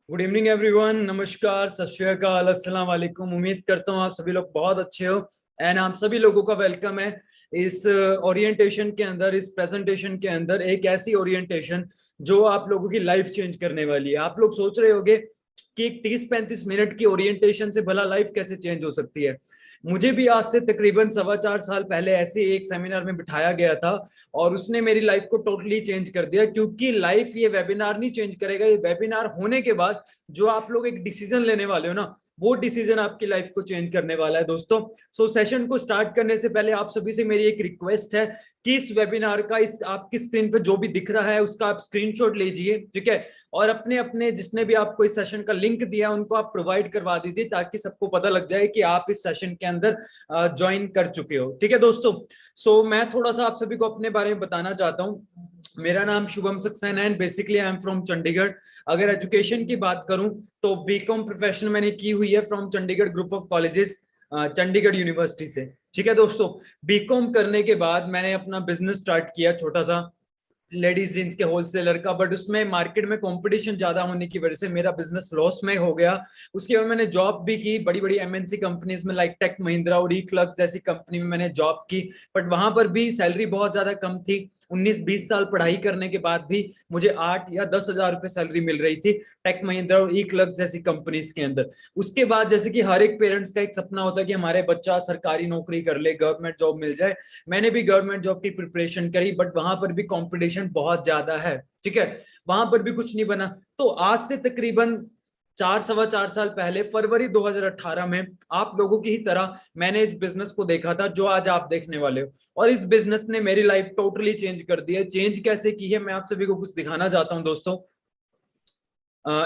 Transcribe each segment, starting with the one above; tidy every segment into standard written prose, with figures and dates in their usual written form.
Good evening everyone. नमस्कार, सत श्री अकाल, अस्सलाम वालेकुम। उम्मीद करता हूँ आप सभी लोग बहुत अच्छे हो। एंड आप सभी लोगों का वेलकम है इस ओरिएंटेशन के अंदर, इस प्रेजेंटेशन के अंदर। एक ऐसी ओरिएंटेशन जो आप लोगों की लाइफ चेंज करने वाली है। आप लोग सोच रहे होंगे कि 30-35 मिनट की ओरिएंटेशन से भला लाइफ कैसे चेंज हो सकती है। मुझे भी आज से तकरीबन 4.25 साल पहले ऐसे एक सेमिनार में बिठाया गया था और उसने मेरी लाइफ को टोटली चेंज कर दिया। क्योंकि लाइफ ये वेबिनार नहीं चेंज करेगा, ये वेबिनार होने के बाद जो आप लोग एक डिसीजन लेने वाले हो ना, वो डिसीजन आपकी लाइफ को चेंज करने वाला है दोस्तों। सेशन को स्टार्ट करने से पहले आप सभी से मेरी एक रिक्वेस्ट है कि इस वेबिनार का, इस आपकी स्क्रीन पे जो भी दिख रहा है उसका आप स्क्रीनशॉट लीजिए, ठीक है। और अपने अपने जिसने भी आपको इस सेशन का लिंक दिया उनको आप प्रोवाइड करवा दीजिए, ताकि सबको पता लग जाए कि आप इस सेशन के अंदर ज्वाइन कर चुके हो, ठीक है दोस्तों। मैं थोड़ा सा आप सभी को अपने बारे में बताना चाहता हूँ। मेरा नाम शुभम सक्सेना है and basically I am from Chandigarh. अगर एजुकेशन की बात करूं तो बीकॉम प्रोफेशनल मैंने की हुई है from Chandigarh group of colleges, Chandigarh university से, ठीक है दोस्तों। बीकॉम करने के बाद मैंने अपना बिजनेस स्टार्ट किया, छोटा सा लेडीज जींस के होलसेलर का। बट उसमें मार्केट में कंपटीशन ज्यादा होने की वजह से मेरा बिजनेस लॉस में हो गया। उसके बाद मैंने जॉब भी की बड़ी बड़ी एमएनसी कंपनीज में, लाइक टेक महिंद्रा और ई क्लर्क्स जैसी कंपनी में मैंने जॉब की। बट वहां पर भी सैलरी बहुत ज्यादा कम थी। 19-20 साल पढ़ाई करने के बाद भी मुझे 8 या 10 हजार रुपए सैलरी मिल रही थी टेक महिंद्रा और ई क्लर्क्स जैसी कंपनीज के अंदर। उसके बाद जैसे कि हर एक पेरेंट्स का एक सपना होता है कि हमारे बच्चा सरकारी नौकरी कर ले, गवर्नमेंट जॉब मिल जाए। मैंने भी गवर्नमेंट जॉब की प्रिपरेशन करी, बट वहां पर भी कंपटीशन बहुत ज्यादा है, ठीक है। वहां पर भी कुछ नहीं बना। तो आज से तकरीबन 4 सवा 4 साल पहले फरवरी 2018 में आप लोगों की ही तरह मैंने इस बिजनेस को देखा था जो आज आप देखने वाले हो। और इस बिजनेस ने मेरी लाइफ टोटली चेंज कर दी है। चेंज कैसे की है मैं आप सभी को कुछ दिखाना चाहता हूं दोस्तों।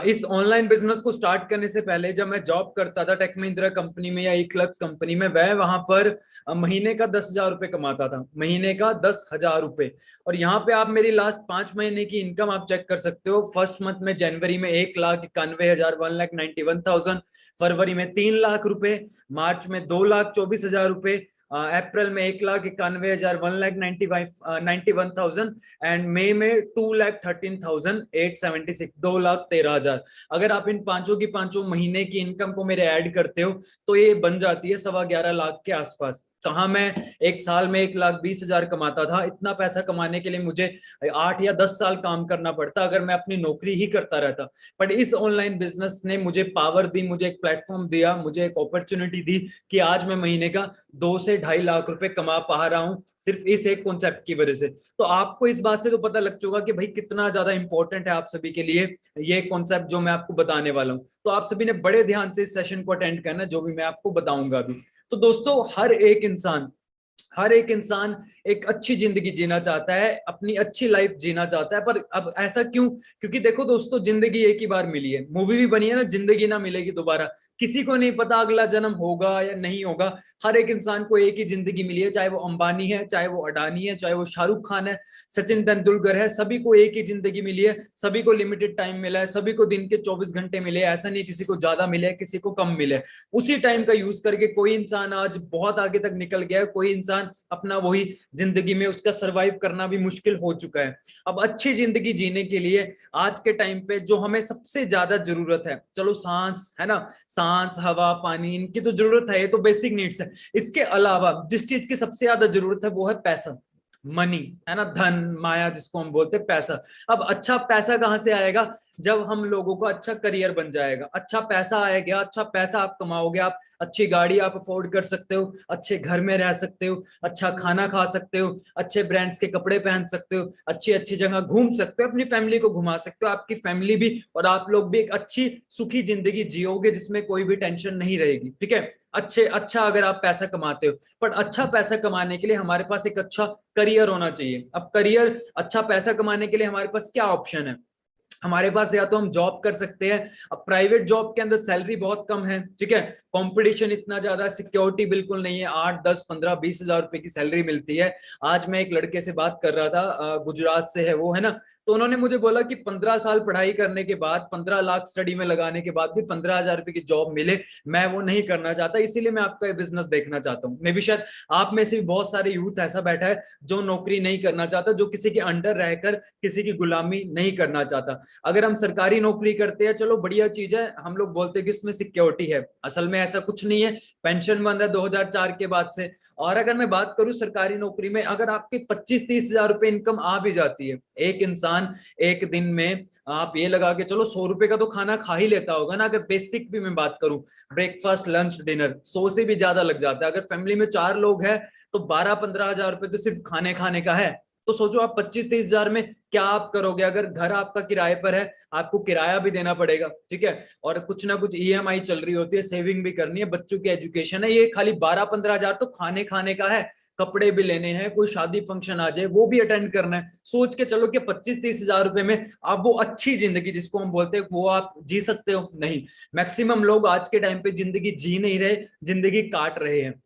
इस ऑनलाइन बिजनेस को स्टार्ट करने से पहले जब मैं जॉब करता था टेक महिंद्रा कंपनी में या ई क्लर्क्स कंपनी में, वह वहां पर महीने का 10 हजार रुपए कमाता था, महीने का 10 हजार रुपए। और यहाँ पे आप मेरी लास्ट 5 महीने की इनकम आप चेक कर सकते हो। फर्स्ट मंथ में जनवरी में 1,91,000, 1,91,000। फरवरी में 3 लाख रुपए, मार्च में 2,24,000 रुपए, अप्रैल में 1,91,000, 1,91,000 एंड मई में 2,13,876, 2,13,000। अगर आप इन पांचों की पांचों महीने की इनकम को मेरे ऐड करते हो तो ये बन जाती है 11.25 लाख के आसपास। कहाँ मैं एक साल में 1,20,000 कमाता था। इतना पैसा कमाने के लिए मुझे 8 या 10 साल काम करना पड़ता अगर मैं अपनी नौकरी ही करता रहता। बट इस ऑनलाइन बिजनेस ने मुझे पावर दी, मुझे एक प्लेटफॉर्म दिया, मुझे एक अपॉर्चुनिटी दी कि आज मैं महीने का 2 से 2.5 लाख रुपए कमा पा रहा हूँ सिर्फ इस एक कॉन्सेप्ट की वजह से। तो आपको इस बात से तो पता लग चुका कि भाई कितना ज्यादा इंपॉर्टेंट है आप सभी के लिए ये कॉन्सेप्ट जो मैं आपको बताने वाला हूँ। तो आप सभी ने बड़े ध्यान से इस सेशन को अटेंड करना जो भी मैं आपको बताऊंगा अभी। तो दोस्तों हर एक इंसान एक अच्छी जिंदगी जीना चाहता है, अपनी अच्छी लाइफ जीना चाहता है। पर अब ऐसा क्यों? क्योंकि देखो दोस्तों, जिंदगी एक ही बार मिली है। मूवी भी बनी है ना, जिंदगी ना मिलेगी दोबारा। किसी को नहीं पता अगला जन्म होगा या नहीं होगा। हर एक इंसान को एक ही जिंदगी मिली है, चाहे वो अंबानी है, चाहे वो अडानी है, चाहे वो शाहरुख खान है, सचिन तेंदुलकर है। सभी को एक ही जिंदगी मिली है, सभी को लिमिटेड टाइम मिला है, सभी को दिन के 24 घंटे मिले। ऐसा नहीं किसी को ज्यादा मिले किसी को कम मिले। उसी टाइम का यूज करके कोई इंसान आज बहुत आगे तक निकल गया है, कोई इंसान अपना वही जिंदगी में उसका सरवाइव करना भी मुश्किल हो चुका है। अब अच्छी जिंदगी जीने के लिए आज के टाइम पे जो हमें सबसे ज्यादा जरूरत है, चलो सांस है ना, सांस, हवा, पानी, इनकी तो जरूरत है, ये तो बेसिक नीड्स है। इसके अलावा जिस चीज की सबसे ज्यादा जरूरत है वो है पैसा, मनी, है ना, धन माया जिसको हम बोलते हैं पैसा। अब अच्छा पैसा कहाँ से आएगा? जब हम लोगों को अच्छा करियर बन जाएगा, अच्छा पैसा आएगा, अच्छा पैसा आप कमाओगे, आप अच्छी गाड़ी आप अफोर्ड कर सकते हो, अच्छे घर में रह सकते हो, अच्छा खाना खा सकते हो, अच्छे ब्रांड्स के कपड़े पहन सकते हो, अच्छी अच्छी जगह घूम सकते हो, अपनी फैमिली को घुमा सकते हो। आपकी फैमिली भी और आप लोग भी एक अच्छी सुखी जिंदगी जियोगे जिसमें कोई भी टेंशन नहीं रहेगी, ठीक है। अच्छा अगर आप पैसा कमाते हो, पर अच्छा पैसा कमाने के लिए हमारे पास एक अच्छा करियर होना चाहिए। अब करियर, अच्छा पैसा कमाने के लिए हमारे पास क्या ऑप्शन है? हमारे पास या तो हम जॉब कर सकते हैं। अब प्राइवेट जॉब के अंदर सैलरी बहुत कम है, ठीक है, कंपटीशन इतना ज्यादा, सिक्योरिटी बिल्कुल नहीं है। 8, 10, 15, 20 हजार रुपए की सैलरी मिलती है। आज मैं एक लड़के से बात कर रहा था, गुजरात से है वो, है ना। तो उन्होंने मुझे बोला कि 15 साल पढ़ाई करने के बाद, 15 लाख स्टडी में लगाने के बाद भी 15,000 रुपए की जॉब मिले, मैं वो नहीं करना चाहता, इसीलिए मैं आपका ये बिजनेस देखना चाहता हूँ। मे भी शायद आप में से भी बहुत सारे यूथ ऐसा बैठा है जो नौकरी नहीं करना चाहता, जो किसी के अंडर रहकर किसी की गुलामी नहीं करना चाहता। अगर हम सरकारी नौकरी करते हैं, चलो बढ़िया चीज है, हम लोग बोलते हैं कि उसमें सिक्योरिटी है, असल में ऐसा कुछ नहीं है। पेंशन बंद है 2004 के बाद से। और अगर मैं बात करूं सरकारी नौकरी में, अगर आपकी 25-30 हजार रुपए इनकम आ भी जाती है, एक इंसान एक दिन में, आप ये लगा के चलो 100 रुपए का तो खाना खा ही लेता होगा ना। अगर बेसिक भी मैं बात करूं, ब्रेकफास्ट लंच डिनर, 100 से भी ज्यादा लग जाता है। अगर फैमिली में 4 लोग हैं तो 12-15 हजार रुपए तो सिर्फ खाने खाने का है। तो सोचो आप 25-30 हजार में क्या आप करोगे। अगर घर आपका किराए पर है, आपको किराया भी देना पड़ेगा, ठीक है, और कुछ ना कुछ ईएमआई चल रही होती है, सेविंग भी करनी है, बच्चों की एजुकेशन है, ये खाली 12-15 हजार तो खाने खाने का है। कपड़े भी लेने हैं, कोई शादी फंक्शन आ जाए वो भी अटेंड करना है। सोच के चलो कि 25-30 हजार रुपए में आप वो अच्छी जिंदगी जिसको हम बोलते हैं वो आप जी सकते हो? नहीं। मैक्सिमम लोग आज के टाइम पे जिंदगी जी नहीं रहे, जिंदगी काट रहे हैं।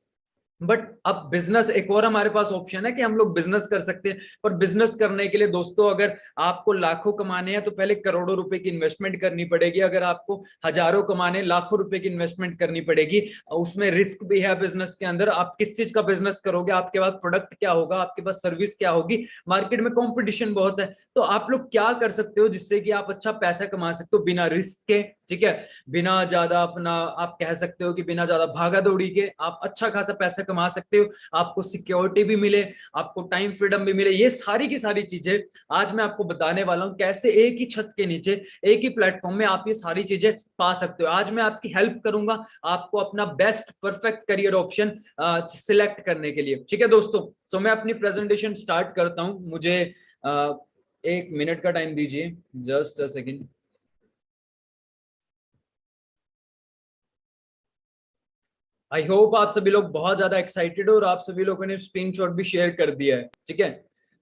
बट अब बिजनेस, एक और हमारे पास ऑप्शन है कि हम लोग बिजनेस कर सकते हैं। पर बिजनेस करने के लिए दोस्तों, अगर आपको लाखों कमाने हैं तो पहले करोड़ों रुपए की इन्वेस्टमेंट करनी पड़ेगी। अगर आपको हजारों कमाने, लाखों रुपए की इन्वेस्टमेंट करनी पड़ेगी। उसमें रिस्क भी है बिजनेस के अंदर। आप किस चीज का बिजनेस करोगे, आपके पास प्रोडक्ट क्या होगा, आपके पास सर्विस क्या होगी, मार्केट में कॉम्पिटिशन बहुत है। तो आप लोग क्या कर सकते हो जिससे कि आप अच्छा पैसा कमा सकते हो बिना रिस्क के, ठीक है, बिना ज्यादा अपना, आप कह सकते हो कि बिना ज्यादा भागा दौड़ी के आप अच्छा खासा पैसा कमा सकते हो। आपको सिक्योरिटी भी मिले, आपको टाइम फ्रीडम भी मिले। ये सारी की सारी चीजें आज मैं आपको बताने वाला हूं, कैसे एक ही छत के नीचे, एक ही प्लेटफॉर्म में आप ये सारी चीजें पा सकते हो। आज मैं आपकी हेल्प करूंगा आपको अपना best perfect career option select करने के लिए, ठीक है दोस्तों। सो मैं अपनी प्रेजेंटेशन स्टार्ट करता हूं। मुझे 1 मिनट का टाइम दीजिए, just a second. I hope आप सभी लोग बहुत ज्यादा एक्साइटेड हो और आप सभी लोगों ने स्क्रीनशॉट भी शेयर कर दिया है, ठीक है।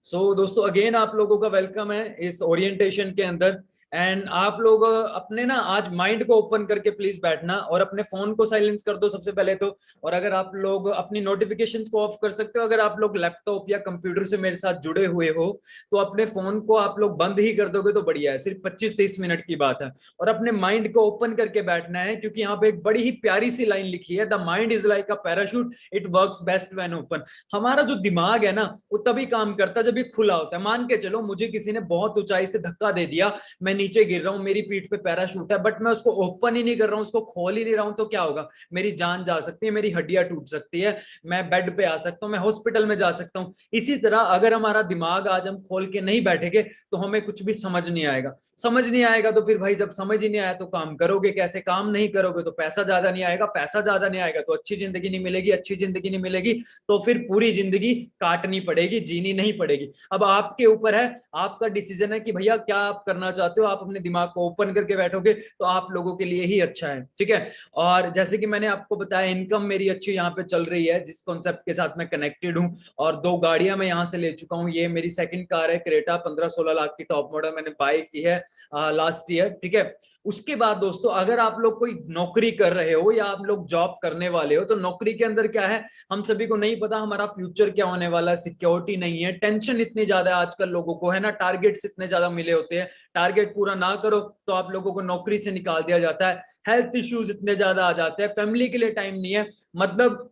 सो दोस्तों, अगेन आप लोगों का वेलकम है इस ओरिएंटेशन के अंदर। एंड आप लोग अपने ना आज माइंड को ओपन करके प्लीज बैठना और अपने फोन को साइलेंस कर दो सबसे पहले तो। और अगर आप लोग अपनी नोटिफिकेशंस को ऑफ कर सकते हो, अगर आप लोग लैपटॉप या कंप्यूटर से मेरे साथ जुड़े हुए हो तो अपने फोन को आप लोग बंद ही कर दोगे तो बढ़िया है। सिर्फ 25-30 मिनट की बात है और अपने माइंड को ओपन करके बैठना है, क्योंकि यहाँ पे एक बड़ी ही प्यारी सी लाइन लिखी है, the mind is like a parachute, it works best when open. हमारा जो दिमाग है ना, वो तभी काम करता है जब ये खुला होता है। मान के चलो मुझे किसी ने बहुत ऊंचाई से धक्का दे दिया, मैं नीचे गिर रहा हूँ, मेरी पीठ पे पैराशूट है, बट मैं उसको ओपन ही नहीं कर रहा हूँ, उसको खोल ही नहीं रहा हूँ, तो क्या होगा? मेरी जान जा सकती है, मेरी हड्डियां टूट सकती है, मैं बेड पे आ सकता हूँ, मैं हॉस्पिटल में जा सकता हूँ। इसी तरह अगर हमारा दिमाग आज हम खोल के नहीं बैठेंगे तो हमें कुछ भी समझ नहीं आएगा। समझ नहीं आएगा तो फिर भाई, जब समझ ही नहीं आया तो काम करोगे कैसे? काम नहीं करोगे तो पैसा ज्यादा नहीं आएगा, पैसा ज्यादा नहीं आएगा तो अच्छी जिंदगी नहीं मिलेगी, अच्छी जिंदगी नहीं मिलेगी तो फिर पूरी जिंदगी काटनी पड़ेगी, जीनी नहीं पड़ेगी। अब आपके ऊपर है, आपका डिसीजन है कि भैया क्या आप करना चाहते हो। आप अपने दिमाग को ओपन करके बैठोगे तो आप लोगों के लिए ही अच्छा है, ठीक है। और जैसे कि मैंने आपको बताया, इनकम मेरी अच्छी यहाँ पे चल रही है, जिस कॉन्सेप्ट के साथ मैं कनेक्टेड हूँ। और 2 गाड़ियां मैं यहाँ से ले चुका हूँ। ये मेरी सेकंड कार है, क्रेटा, 15-16 लाख की टॉप मॉडल मैंने बाय की है लास्ट ईयर, ठीक है। उसके बाद दोस्तों, अगर आप लोग कोई नौकरी कर रहे हो या आप लोग जॉब करने वाले हो, तो नौकरी के अंदर क्या है, हम सभी को नहीं पता हमारा फ्यूचर क्या होने वाला है, सिक्योरिटी नहीं है, टेंशन इतनी ज्यादा है आजकल लोगों को, है ना, टारगेट्स इतने ज्यादा मिले होते हैं, टारगेट पूरा ना करो तो आप लोगों को नौकरी से निकाल दिया जाता है, हेल्थ इश्यूज इतने ज्यादा आ जाते हैं, फैमिली के लिए टाइम नहीं है। मतलब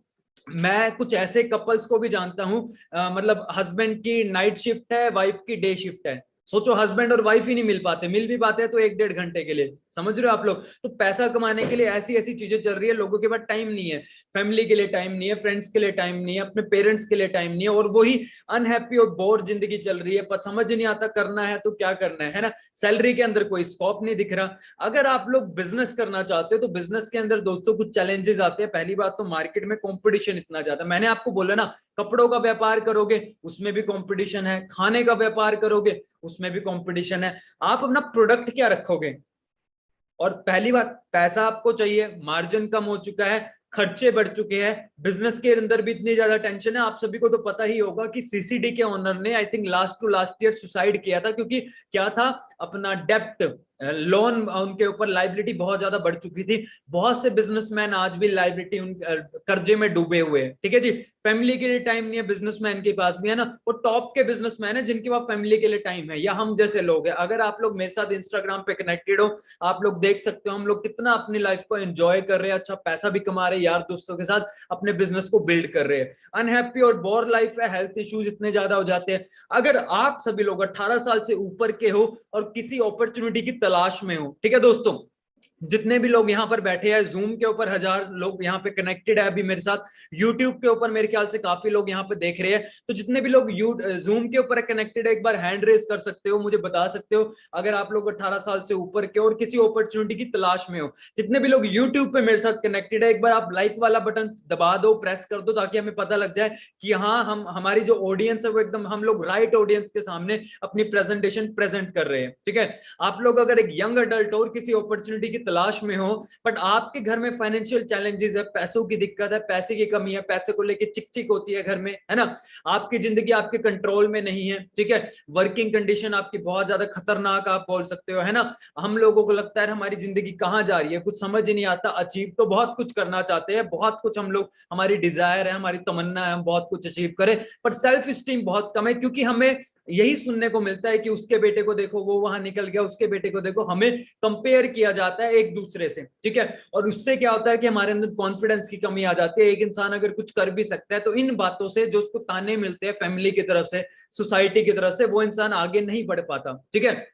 मैं कुछ ऐसे कपल्स को भी जानता हूं, मतलब हस्बैंड की नाइट शिफ्ट है, वाइफ की डे शिफ्ट है। सोचो, हस्बैंड और वाइफ ही नहीं मिल पाते, मिल भी पाते हैं तो 1-1.5 घंटे के लिए, समझ रहे हो आप लोग। तो पैसा कमाने के लिए ऐसी ऐसी चीजें चल रही है, लोगों के पास टाइम नहीं है, फैमिली के लिए टाइम नहीं है, फ्रेंड्स के लिए टाइम नहीं है, अपने पेरेंट्स के लिए टाइम नहीं है, और वही अनहैप्पी और बोर जिंदगी चल रही है, पर समझ नहीं आता करना है तो क्या करना है ना। सैलरी के अंदर कोई स्कोप नहीं दिख रहा। अगर आप लोग बिजनेस करना चाहते हो तो बिजनेस के अंदर दोस्तों कुछ चैलेंजेस आते हैं। पहली बात तो मार्केट में कंपटीशन इतना ज्यादा, मैंने आपको बोला ना, कपड़ों का व्यापार करोगे उसमें भी कंपटीशन है, खाने का व्यापार करोगे उसमें भी कंपटीशन है, आप अपना प्रोडक्ट क्या रखोगे? और पहली बात, पैसा आपको चाहिए, मार्जिन कम हो चुका है, खर्चे बढ़ चुके हैं, बिजनेस के अंदर भी इतनी ज्यादा टेंशन है। आप सभी को तो पता ही होगा कि सीसीडी के ओनर ने I think last to last year suicide किया था, क्योंकि क्या था, अपना डेप्ट, लोन, उनके ऊपर लाइबिलिटी बहुत ज्यादा बढ़ चुकी थी। बहुत से बिजनेसमैन आज भी लाइबिलिटी, कर्जे में डूबे हुए हैं। ठीक है जी, फैमिली के लिए टाइम नहीं है बिजनेसमैन के पास भी, है ना। वो टॉप के बिजनेसमैन है जिनके पास फैमिली के लिए टाइम है, या हम जैसे लोग हैं। अगर आप लोग मेरे साथ इंस्टाग्राम पे कनेक्टेड हो, आप लोग देख सकते हो हम लोग कितना अपनी लाइफ को एंजॉय कर रहे हैं, अच्छा पैसा भी कमा रहे हैं, यार दोस्तों के साथ अपने बिजनेस को बिल्ड कर रहे हैं। अनहैप्पी और बोर लाइफ है, हेल्थ इश्यूज इतने ज्यादा हो जाते हैं। अगर आप सभी लोग 18 साल से ऊपर के हो और किसी अपॉर्चुनिटी की तलाश में हो, ठीक है दोस्तों, जितने भी लोग यहाँ पर बैठे हैं, जूम के ऊपर 1000 लोग यहाँ पे कनेक्टेड है अभी मेरे साथ, यूट्यूब के ऊपर मेरे ख्याल से काफी लोग यहाँ पे देख रहे हैं। तो जितने भी लोग जूम के ऊपर कनेक्टेड है, एक बार हैंड रेस कर सकते हो, मुझे बता सकते हो अगर आप लोग 18 साल से ऊपर के और किसी अपॉर्चुनिटी की तलाश में हो। जितने भी लोग यूट्यूब पे मेरे साथ कनेक्टेड है, एक बार आप लाइक वाला बटन दबा दो, प्रेस कर दो, ताकि हमें पता लग जाए कि हाँ, हम, हमारी जो ऑडियंस है वो एकदम हम लोग राइट ऑडियंस के सामने अपनी प्रेजेंटेशन प्रेजेंट कर रहे हैं। ठीक है, आप लोग अगर एक यंग अडल्ट और किसी अपॉर्चुनिटी की तलाश में हो, बट आपके घर में फाइनेंशियल चैलेंजेस है, पैसों की दिक्कत है, पैसे की कमी है, पैसे को लेके चिक चिक होती है घर में, है ना, आपकी जिंदगी आपके कंट्रोल में नहीं है, ठीक है, वर्किंग कंडीशन आपकी बहुत ज्यादा खतरनाक आप बोल सकते हो, है ना। हम लोगों को लगता है हमारी जिंदगी कहां जा रही है, कुछ समझ ही नहीं आता। अचीव तो बहुत कुछ करना चाहते हैं, बहुत कुछ हम लोग, हमारी डिजायर है, हमारी तमन्ना है, हम बहुत कुछ अचीव करें, पर सेल्फ स्टीम बहुत कम है, क्योंकि हमें यही सुनने को मिलता है कि उसके बेटे को देखो वो वहां निकल गया, उसके बेटे को देखो, हमें कंपेयर किया जाता है एक दूसरे से। ठीक है, और उससे क्या होता है कि हमारे अंदर कॉन्फिडेंस की कमी आ जाती है। एक इंसान अगर कुछ कर भी सकता है तो इन बातों से, जो उसको ताने मिलते हैं फैमिली की तरफ से, सोसाइटी की तरफ से, वो इंसान आगे नहीं बढ़ पाता। ठीक है,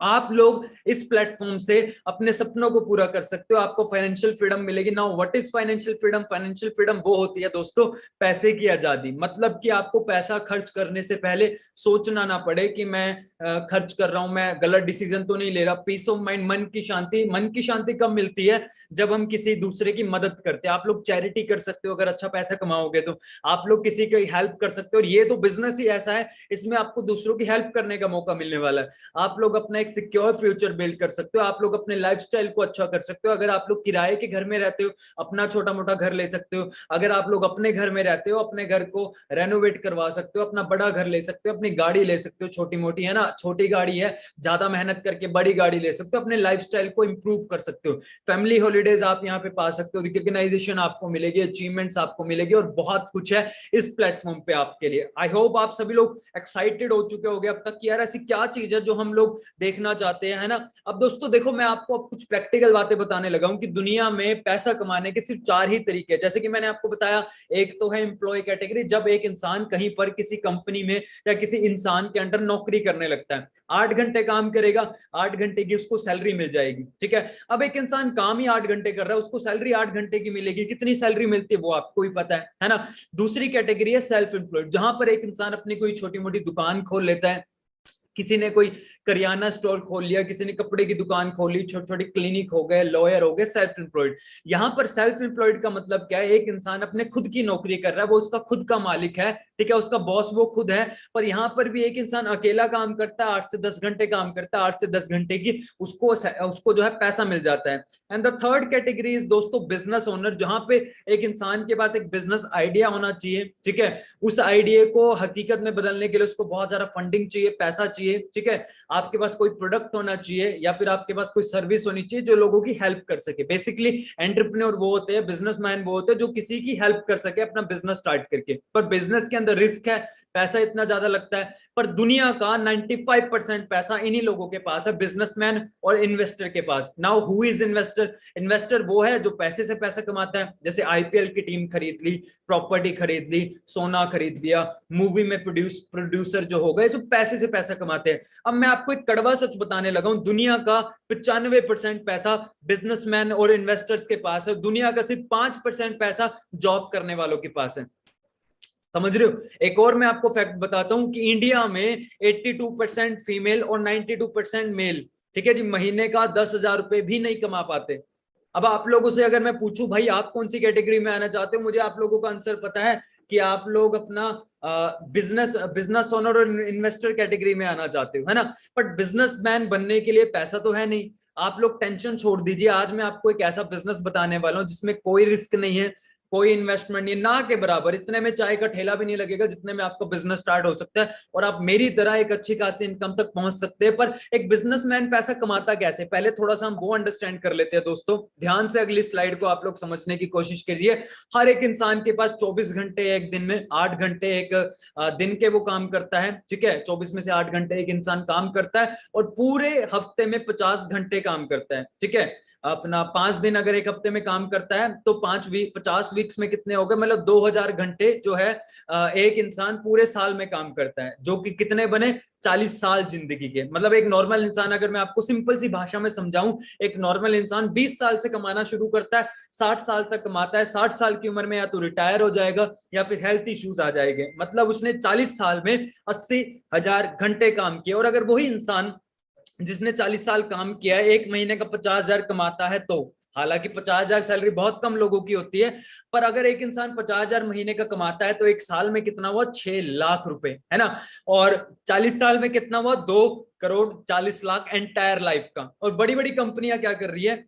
आप लोग इस प्लेटफॉर्म से अपने सपनों को पूरा कर सकते हो, आपको फाइनेंशियल फ्रीडम मिलेगी। Now what is financial freedom? Financial freedom वो होती है दोस्तों, पैसे की आजादी। मतलब कि आपको पैसा खर्च करने से पहले सोचना ना पड़े कि मैं खर्च कर रहा हूं, मैं गलत डिसीजन तो नहीं ले रहा। पीस ऑफ माइंड, मन की शांति। मन की शांति कब मिलती है? जब हम किसी दूसरे की मदद करते हैं। आप लोग चैरिटी कर सकते हो अगर अच्छा पैसा कमाओगे तो, आप लोग किसी की हेल्प कर सकते हो, और ये तो बिजनेस ही ऐसा है, इसमें आपको दूसरों की हेल्प करने का मौका मिलने वाला है। आप लोग अपना एक सिक्योर फ्यूचर बिल्ड कर सकते हो, आप लोग अपने लाइफस्टाइल को अच्छा कर सकते हो। अगर आप लोग किराए के घर में रहते हो, अपना छोटा मोटा घर ले सकते हो। अगर आप लोग अपने घर में रहते हो, अपने घर को रेनोवेट करवा सकते हो, अपना बड़ा घर ले सकते हो, अपनी गाड़ी ले सकते हो, छोटी मोटी, है ना, छोटी गाड़ी है, ज्यादा मेहनत करके बड़ी गाड़ी ले सकते हो, अपने लाइफस्टाइल को इंप्रूव कर सकते हो। फैमिली हॉलीडेज आप यहाँ पे पा सकते हो, रिकॉग्नाइजेशन आपको मिलेगी, अचीवमेंट्स आपको मिलेगी, और बहुत कुछ है इस प्लेटफॉर्म पे आपके लिए। आई होप आप सभी लोग एक्साइटेड हो चुके होंगे अब तक कि यार ऐसी क्या चीज है जो हम लोग देखना चाहते हैं, है ना। अब दोस्तों देखो, मैं आपको अब कुछ प्रैक्टिकल बातें बताने लगा हूं कि दुनिया में पैसा कमाने के सिर्फ 4 ही तरीके हैं। जैसे कि मैंने आपको बताया, एक तो है एम्प्लॉय कैटेगरी, जब एक इंसान कहीं पर किसी कंपनी में या किसी इंसान के अंडर नौकरी करने लगता है, 8 घंटे काम करेगा, 8 घंटे की उसको सैलरी मिल जाएगी। ठीक है, अब एक इंसान काम ही 8 घंटे कर रहा है, उसको सैलरी 8 घंटे की मिलेगी, कितनी सैलरी मिलती है वो आपको ही पता है ना। दूसरी कैटेगरी है सेल्फ एम्प्लॉयड, जहां पर एक इंसान अपनी कोई छोटी मोटी दुकान खोल लेता है, किसी ने कोई करियाना स्टोर खोल लिया, किसी ने कपड़े की दुकान खोल ली, छोटे छोटे क्लिनिक हो गए, लॉयर हो गए, सेल्फ एम्प्लॉयड। यहाँ पर सेल्फ एम्प्लॉयड का मतलब क्या है? एक इंसान अपने खुद की नौकरी कर रहा है, वो उसका खुद का मालिक है, ठीक है, उसका बॉस वो खुद है। पर यहाँ पर भी एक इंसान अकेला काम करता है, 8 से 10 घंटे काम करता है, 8 से 10 घंटे की उसको जो है पैसा मिल जाता है। And the third category is दोस्तों बिजनेस ओनर, जहां पे एक इंसान के पास एक बिजनेस आइडिया होना चाहिए, ठीक है, उस आइडिया को हकीकत में बदलने के लिए उसको बहुत ज्यादा फंडिंग चाहिए, पैसा चाहिए, ठीक है, आपके पास कोई प्रोडक्ट होना चाहिए या फिर आपके पास कोई सर्विस होनी चाहिए जो लोगों की हेल्प कर सके। बेसिकली एंटरप्रेन्योर वो होते हैं, बिजनेसमैन वो होते हैं जो किसी की हेल्प कर सके अपना बिजनेस स्टार्ट करके। पर बिजनेस के अंदर रिस्क है, पैसा इतना ज्यादा लगता है, पर दुनिया का 95% पैसा इन्हीं लोगों के पास है, बिजनेसमैन और इन्वेस्टर के पास। Now who is investor? Investor वो है जो पैसे से पैसा कमाता है, जैसे आईपीएल की टीम खरीद ली, प्रॉपर्टी खरीद ली, सोना खरीद लिया, मूवी में प्रोड्यूसर जो हो गए, जो पैसे से पैसा कमाते हैं। अब मैं आपको एक कड़वा सच बताने लगा हूं, दुनिया का 95% पैसा बिजनेसमैन और इन्वेस्टर्स के पास है, दुनिया का सिर्फ 5% पैसा जॉब करने वालों के पास है। समझ रहे हो? एक और मैं आपको फैक्ट बताता हूं कि इंडिया में 82% फीमेल और 92% मेल, ठीक है जी, महीने का 10,000 रुपए भी नहीं कमा पाते। अब आप लोगों से अगर मैं पूछूं भाई आप कौन सी कैटेगरी में आना चाहते हो, मुझे आप लोगों का आंसर पता है कि आप लोग अपना बिजनेस ओनर और इन्वेस्टर कैटेगरी में आना चाहते हो, है ना। बट बिजनेसमैन बनने के लिए पैसा तो है नहीं। आप लोग टेंशन छोड़ दीजिए, आज मैं आपको एक ऐसा बिजनेस बताने वाला हूं जिसमें कोई रिस्क नहीं है, कोई इन्वेस्टमेंट नहीं, ना के बराबर। इतने में चाय का ठेला भी नहीं लगेगा जितने में आपका बिजनेस स्टार्ट हो सकता है और आप मेरी तरह एक अच्छी खासी इनकम तक पहुंच सकते हैं। पर एक बिजनेसमैन पैसा कमाता कैसे, पहले थोड़ा सा हम वो अंडरस्टैंड कर लेते हैं। दोस्तों ध्यान से अगली स्लाइड को आप लोग समझने की कोशिश कीजिए। हर एक इंसान के पास 24 घंटे एक दिन में, 8 घंटे एक दिन के वो काम करता है, ठीक है। 24 में से 8 घंटे एक इंसान काम करता है और पूरे हफ्ते में 50 घंटे काम करता है, ठीक है। अपना 5 दिन अगर एक हफ्ते में काम करता है तो 50 वीक्स में कितने हो गए, मतलब 2000 घंटे जो है एक इंसान पूरे साल में काम करता है, जो कि कितने बने, 40 साल जिंदगी के। मतलब एक नॉर्मल इंसान, अगर मैं आपको सिंपल सी भाषा में समझाऊं, एक नॉर्मल इंसान 20 साल से कमाना शुरू करता है, 60 साल तक कमाता है। 60 साल की उम्र में या तो रिटायर हो जाएगा या फिर हेल्थ इश्यूज आ जाएंगे। मतलब उसने 40 साल में 80,000 घंटे काम किए। और अगर वही इंसान जिसने 40 साल काम किया है एक महीने का 50,000 कमाता है, तो हालांकि 50,000 सैलरी बहुत कम लोगों की होती है, पर अगर एक इंसान 50,000 महीने का कमाता है तो एक साल में कितना हुआ, 6 लाख रुपए, है ना। और 40 साल में कितना हुआ, 2 करोड़ 40 लाख एंटायर लाइफ का। और बड़ी बड़ी कंपनियां क्या कर रही है,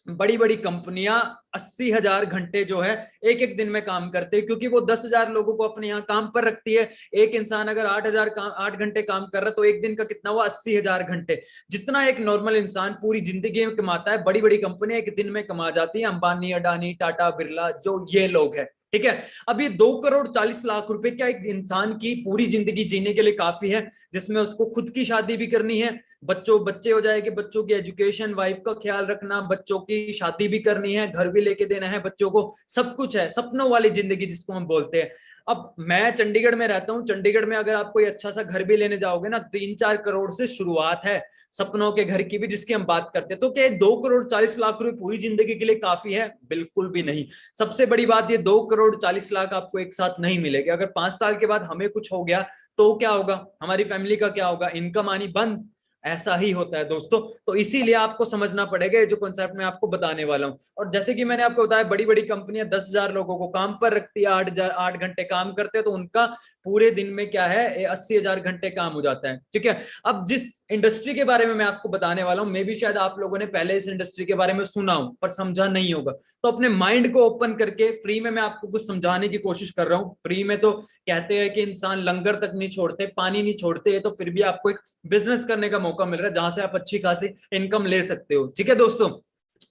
बड़ी बड़ी कंपनियां 80,000 घंटे जो है एक एक दिन में काम करते हैं, क्योंकि वो 10,000 लोगों को अपने यहाँ काम पर रखती है। एक इंसान अगर 8 घंटे काम कर रहा है तो एक दिन का कितना हुआ, 80,000 घंटे। जितना एक नॉर्मल इंसान पूरी जिंदगी में कमाता है, बड़ी बड़ी कंपनियां एक दिन में कमा जाती है। अंबानी, अडानी, टाटा, बिरला, जो ये लोग हैं, ठीक है। अब ये 2 करोड़ 40 लाख रुपए क्या एक इंसान की पूरी जिंदगी जीने के लिए काफी है, जिसमें उसको खुद की शादी भी करनी है, बच्चे हो जाएंगे, बच्चों की एजुकेशन, वाइफ का ख्याल रखना, बच्चों की शादी भी करनी है, घर भी लेके देना है बच्चों को, सब कुछ है, सपनों वाली जिंदगी जिसको हम बोलते हैं। अब मैं चंडीगढ़ में रहता हूँ, चंडीगढ़ में अगर आप कोई अच्छा सा घर भी लेने जाओगे ना, 3-4 करोड़ से शुरुआत है सपनों के घर की भी, जिसकी हम बात करते हैं। तो क्या 2 करोड़ 40 लाख रुपए पूरी जिंदगी के लिए काफी है? बिल्कुल भी नहीं। सबसे बड़ी बात, ये 2 करोड़ 40 लाख आपको एक साथ नहीं मिलेगा। अगर 5 साल के बाद हमें कुछ हो गया तो क्या होगा, हमारी फैमिली का क्या होगा, इनकम आनी बंद। ऐसा ही होता है दोस्तों। तो इसीलिए आपको समझना पड़ेगा ये जो कॉन्सेप्ट मैं आपको बताने वाला हूं। और जैसे कि मैंने आपको बताया, बड़ी बड़ी कंपनियां 10,000 लोगों को काम पर रखती है, 8 घंटे काम करते हैं, तो उनका पूरे दिन में क्या है, 80,000 घंटे काम हो जाता है, ठीक है। अब जिस इंडस्ट्री के बारे में मैं आपको बताने वाला हूं, मे भी शायद आप लोगों ने पहले इस इंडस्ट्री के बारे में सुना हो पर समझा नहीं होगा, तो अपने माइंड को ओपन करके फ्री में मैं आपको कुछ समझाने की कोशिश कर रहा हूं। फ्री में तो कहते हैं कि इंसान लंगर तक नहीं छोड़ते, पानी नहीं छोड़ते, तो फिर भी आपको एक बिजनेस करने का मौका मिल रहा है जहां से आप अच्छी खासी इनकम ले सकते हो, ठीक है दोस्तों।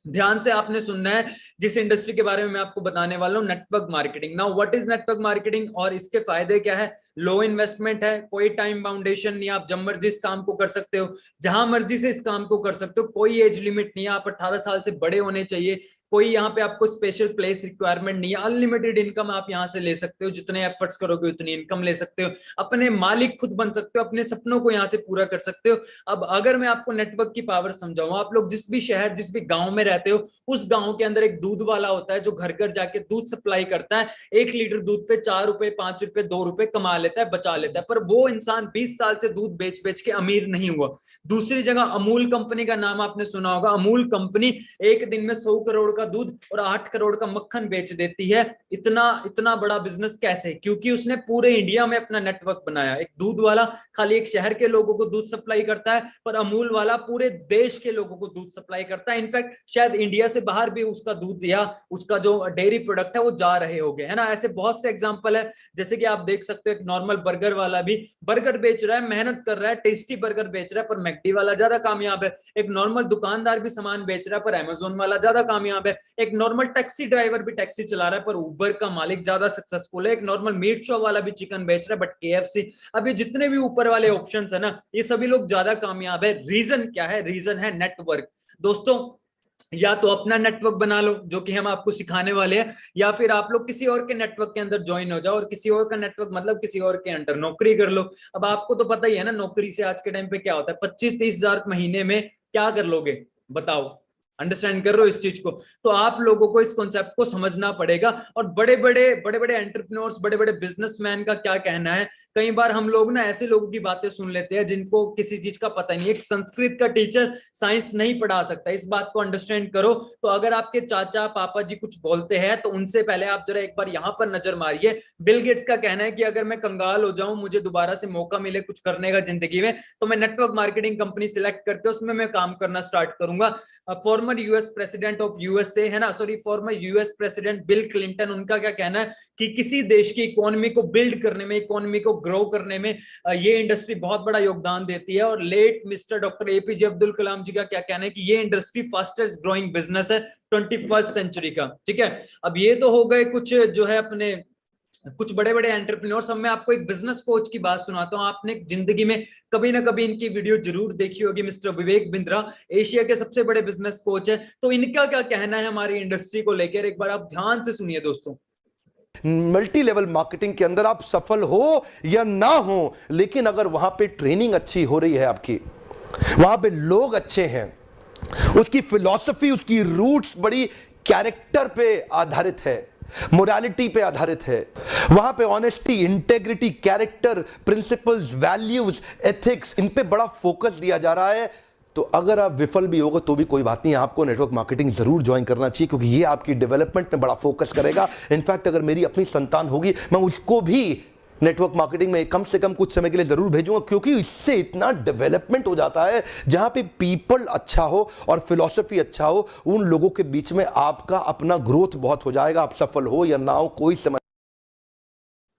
ध्यान से आपने सुनना है जिस इंडस्ट्री के बारे में मैं आपको बताने वाला हूं, network marketing. Now what is network marketing और इसके फायदे क्या है? लो इन्वेस्टमेंट है, कोई टाइम बाउंडेशन नहीं, आप जब मर्जी इस काम को कर सकते हो, जहां मर्जी से इस काम को कर सकते हो, कोई एज लिमिट नहीं है, आप 18 साल से बड़े होने चाहिए, कोई यहाँ पे आपको स्पेशल प्लेस रिक्वायरमेंट नहीं है, अनलिमिटेड इनकम आप यहाँ से ले सकते हो, जितने एफर्ट्स करोगे उतनी इनकम ले सकते हो, अपने मालिक खुद बन सकते हो, अपने सपनों को यहाँ से पूरा कर सकते हो। अब अगर मैं आपको नेटवर्क की पावर समझाऊं, आप लोग जिस भी शहर, जिस भी गांव में रहते हो, उस गांव के अंदर एक दूध वाला होता है जो घर घर जाके दूध सप्लाई करता है। 1 लीटर दूध पे 4 रुपए, 5 रुपए, 2 रुपए कमा लेता है, बचा लेता है। पर वो इंसान 20 साल से दूध बेच बेच के अमीर नहीं हुआ। दूसरी जगह अमूल कंपनी का नाम आपने सुना होगा। अमूल कंपनी एक दिन में 100 करोड़ का दूध और 8 करोड़ का मक्खन बेच देती है। इतना इतना बड़ा बिजनेस कैसे? क्योंकि उसने पूरे इंडिया में अपना नेटवर्क बनाया। एक दूध वाला खाली एक शहर के लोगों को दूध सप्लाई करता है, पर अमूल वाला पूरे देश के लोगों को दूध सप्लाई करता है। इनफैक्ट शायद इंडिया से बाहर भी उसका दूध या उसका जो डेयरी प्रोडक्ट है वो जा रहे होंगे, है ना। ऐसे बहुत से एग्जांपल है, जैसे कि आप देख सकते हो एक नॉर्मल बर्गर वाला भी बर्गर बेच रहा है, मेहनत कर रहा है, टेस्टी बर्गर बेच रहा है, पर मैकडी वाला ज्यादा कामयाब है। एक नॉर्मल दुकानदार भी सामान बेच रहा है, पर अमेजोन वाला ज्यादा कामयाब है। एक नॉर्मल टैक्सी ड्राइवर भी टैक्सी चला रहा है, पर उबर का मालिक ज्यादा सक्सेसफुल है। एक नॉर्मल मीट शॉप वाला भी चिकन बेच रहा है, बट केएफसी, अब ये जितने भी ऊपर वाले ऑप्शंस है ना, ये सभी लोग ज्यादा कामयाब है। रीजन क्या है? रीजन है नेटवर्क। दोस्तों, या तो अपना नेटवर्क बना लो, जो कि हम आपको सिखाने वाले हैं, या फिर आप लोग किसी और के नेटवर्क के अंदर ज्वाइन हो जाओ, और किसी और का नेटवर्क मतलब किसी और के अंडर नौकरी कर लो। अब आपको तो पता ही है ना, नौकरी से आज के टाइम पे क्या होता है, 25-30 हजार महीने में क्या कर लोगे बताओ? अंडरस्टैंड कर रहे हो इस चीज को? तो आप लोगों को इस कॉन्सेप्ट को समझना पड़ेगा। और बड़े बड़े एंटरप्रेन्योर्स, बड़े बड़े बिजनेसमैन का क्या कहना है, कई बार हम लोग ना ऐसे लोगों की बातें सुन लेते हैं जिनको किसी चीज का पता नहीं। एक संस्कृत का टीचर साइंस नहीं पढ़ा सकता, इस बात को अंडरस्टैंड करो। तो अगर आपके चाचा पापा जी कुछ बोलते हैं तो उनसे पहले आप जरा एक बार यहाँ पर नजर मारिए। बिल गेट्स का कहना है कि अगर मैं कंगाल हो जाऊं, मुझे दोबारा से मौका मिले कुछ करने का जिंदगी में, तो मैं नेटवर्क मार्केटिंग कंपनी सिलेक्ट करके उसमें मैं काम करना स्टार्ट करूंगा। Formal former US president of USA है ना, sorry former US president bill Clinton, उनका क्या कहना है कि किसी देश की इकोनॉमी को बिल्ड करने में, इकोनॉमी को ग्रो करने में ये इंडस्ट्री बहुत बड़ा योगदान देती है। और late mister doctor APJ Abdul Kalam ji का क्या कहना है कि ये इंडस्ट्री फास्टेस्ट ग्रोइंग बिजनेस है 21st सेंचुरी का। ठीक है, अब ये तो हो गए कुछ जो है अपने कुछ बड़े बड़े एंटरप्रेन्योर्स। अब मैं आपको एक बिजनेस कोच की बात सुनाता हूं। आपने जिंदगी में कभी ना कभी इनकी वीडियो जरूर देखी होगी, मिस्टर विवेक बिंद्रा, एशिया के सबसे बड़े बिजनेस कोच है। तो इनका क्या कहना है हमारी इंडस्ट्री को लेकर, एक बार आप ध्यान से सुनिए दोस्तों। मल्टी लेवल मार्केटिंग के अंदर आप सफल हो या ना हो, लेकिन अगर वहां पे ट्रेनिंग अच्छी हो रही है, आपकी वहां पे लोग अच्छे हैं, उसकी फिलॉसफी, उसकी रूट्स बड़ी कैरेक्टर पे आधारित है, मोरालिटी पे आधारित है, वहां पे honesty, integrity, character, principles, values, ethics, इन पे बड़ा फोकस दिया जा रहा है, तो अगर आप विफल भी होगा तो भी कोई बात नहीं, आपको नेटवर्क मार्केटिंग जरूर ज्वाइन करना चाहिए, क्योंकि ये आपकी डेवलपमेंट में बड़ा फोकस करेगा। इनफैक्ट अगर मेरी अपनी संतान होगी, मैं उसको भी नेटवर्क मार्केटिंग में कम से कम कुछ समय के लिए जरूर भेजूंगा, क्योंकि इससे इतना डेवलपमेंट हो जाता है, जहां पे पीपल अच्छा हो और फिलॉसफी अच्छा हो, उन लोगों के बीच में आपका अपना ग्रोथ बहुत हो जाएगा। आप सफल हो या ना हो, कोई समझ।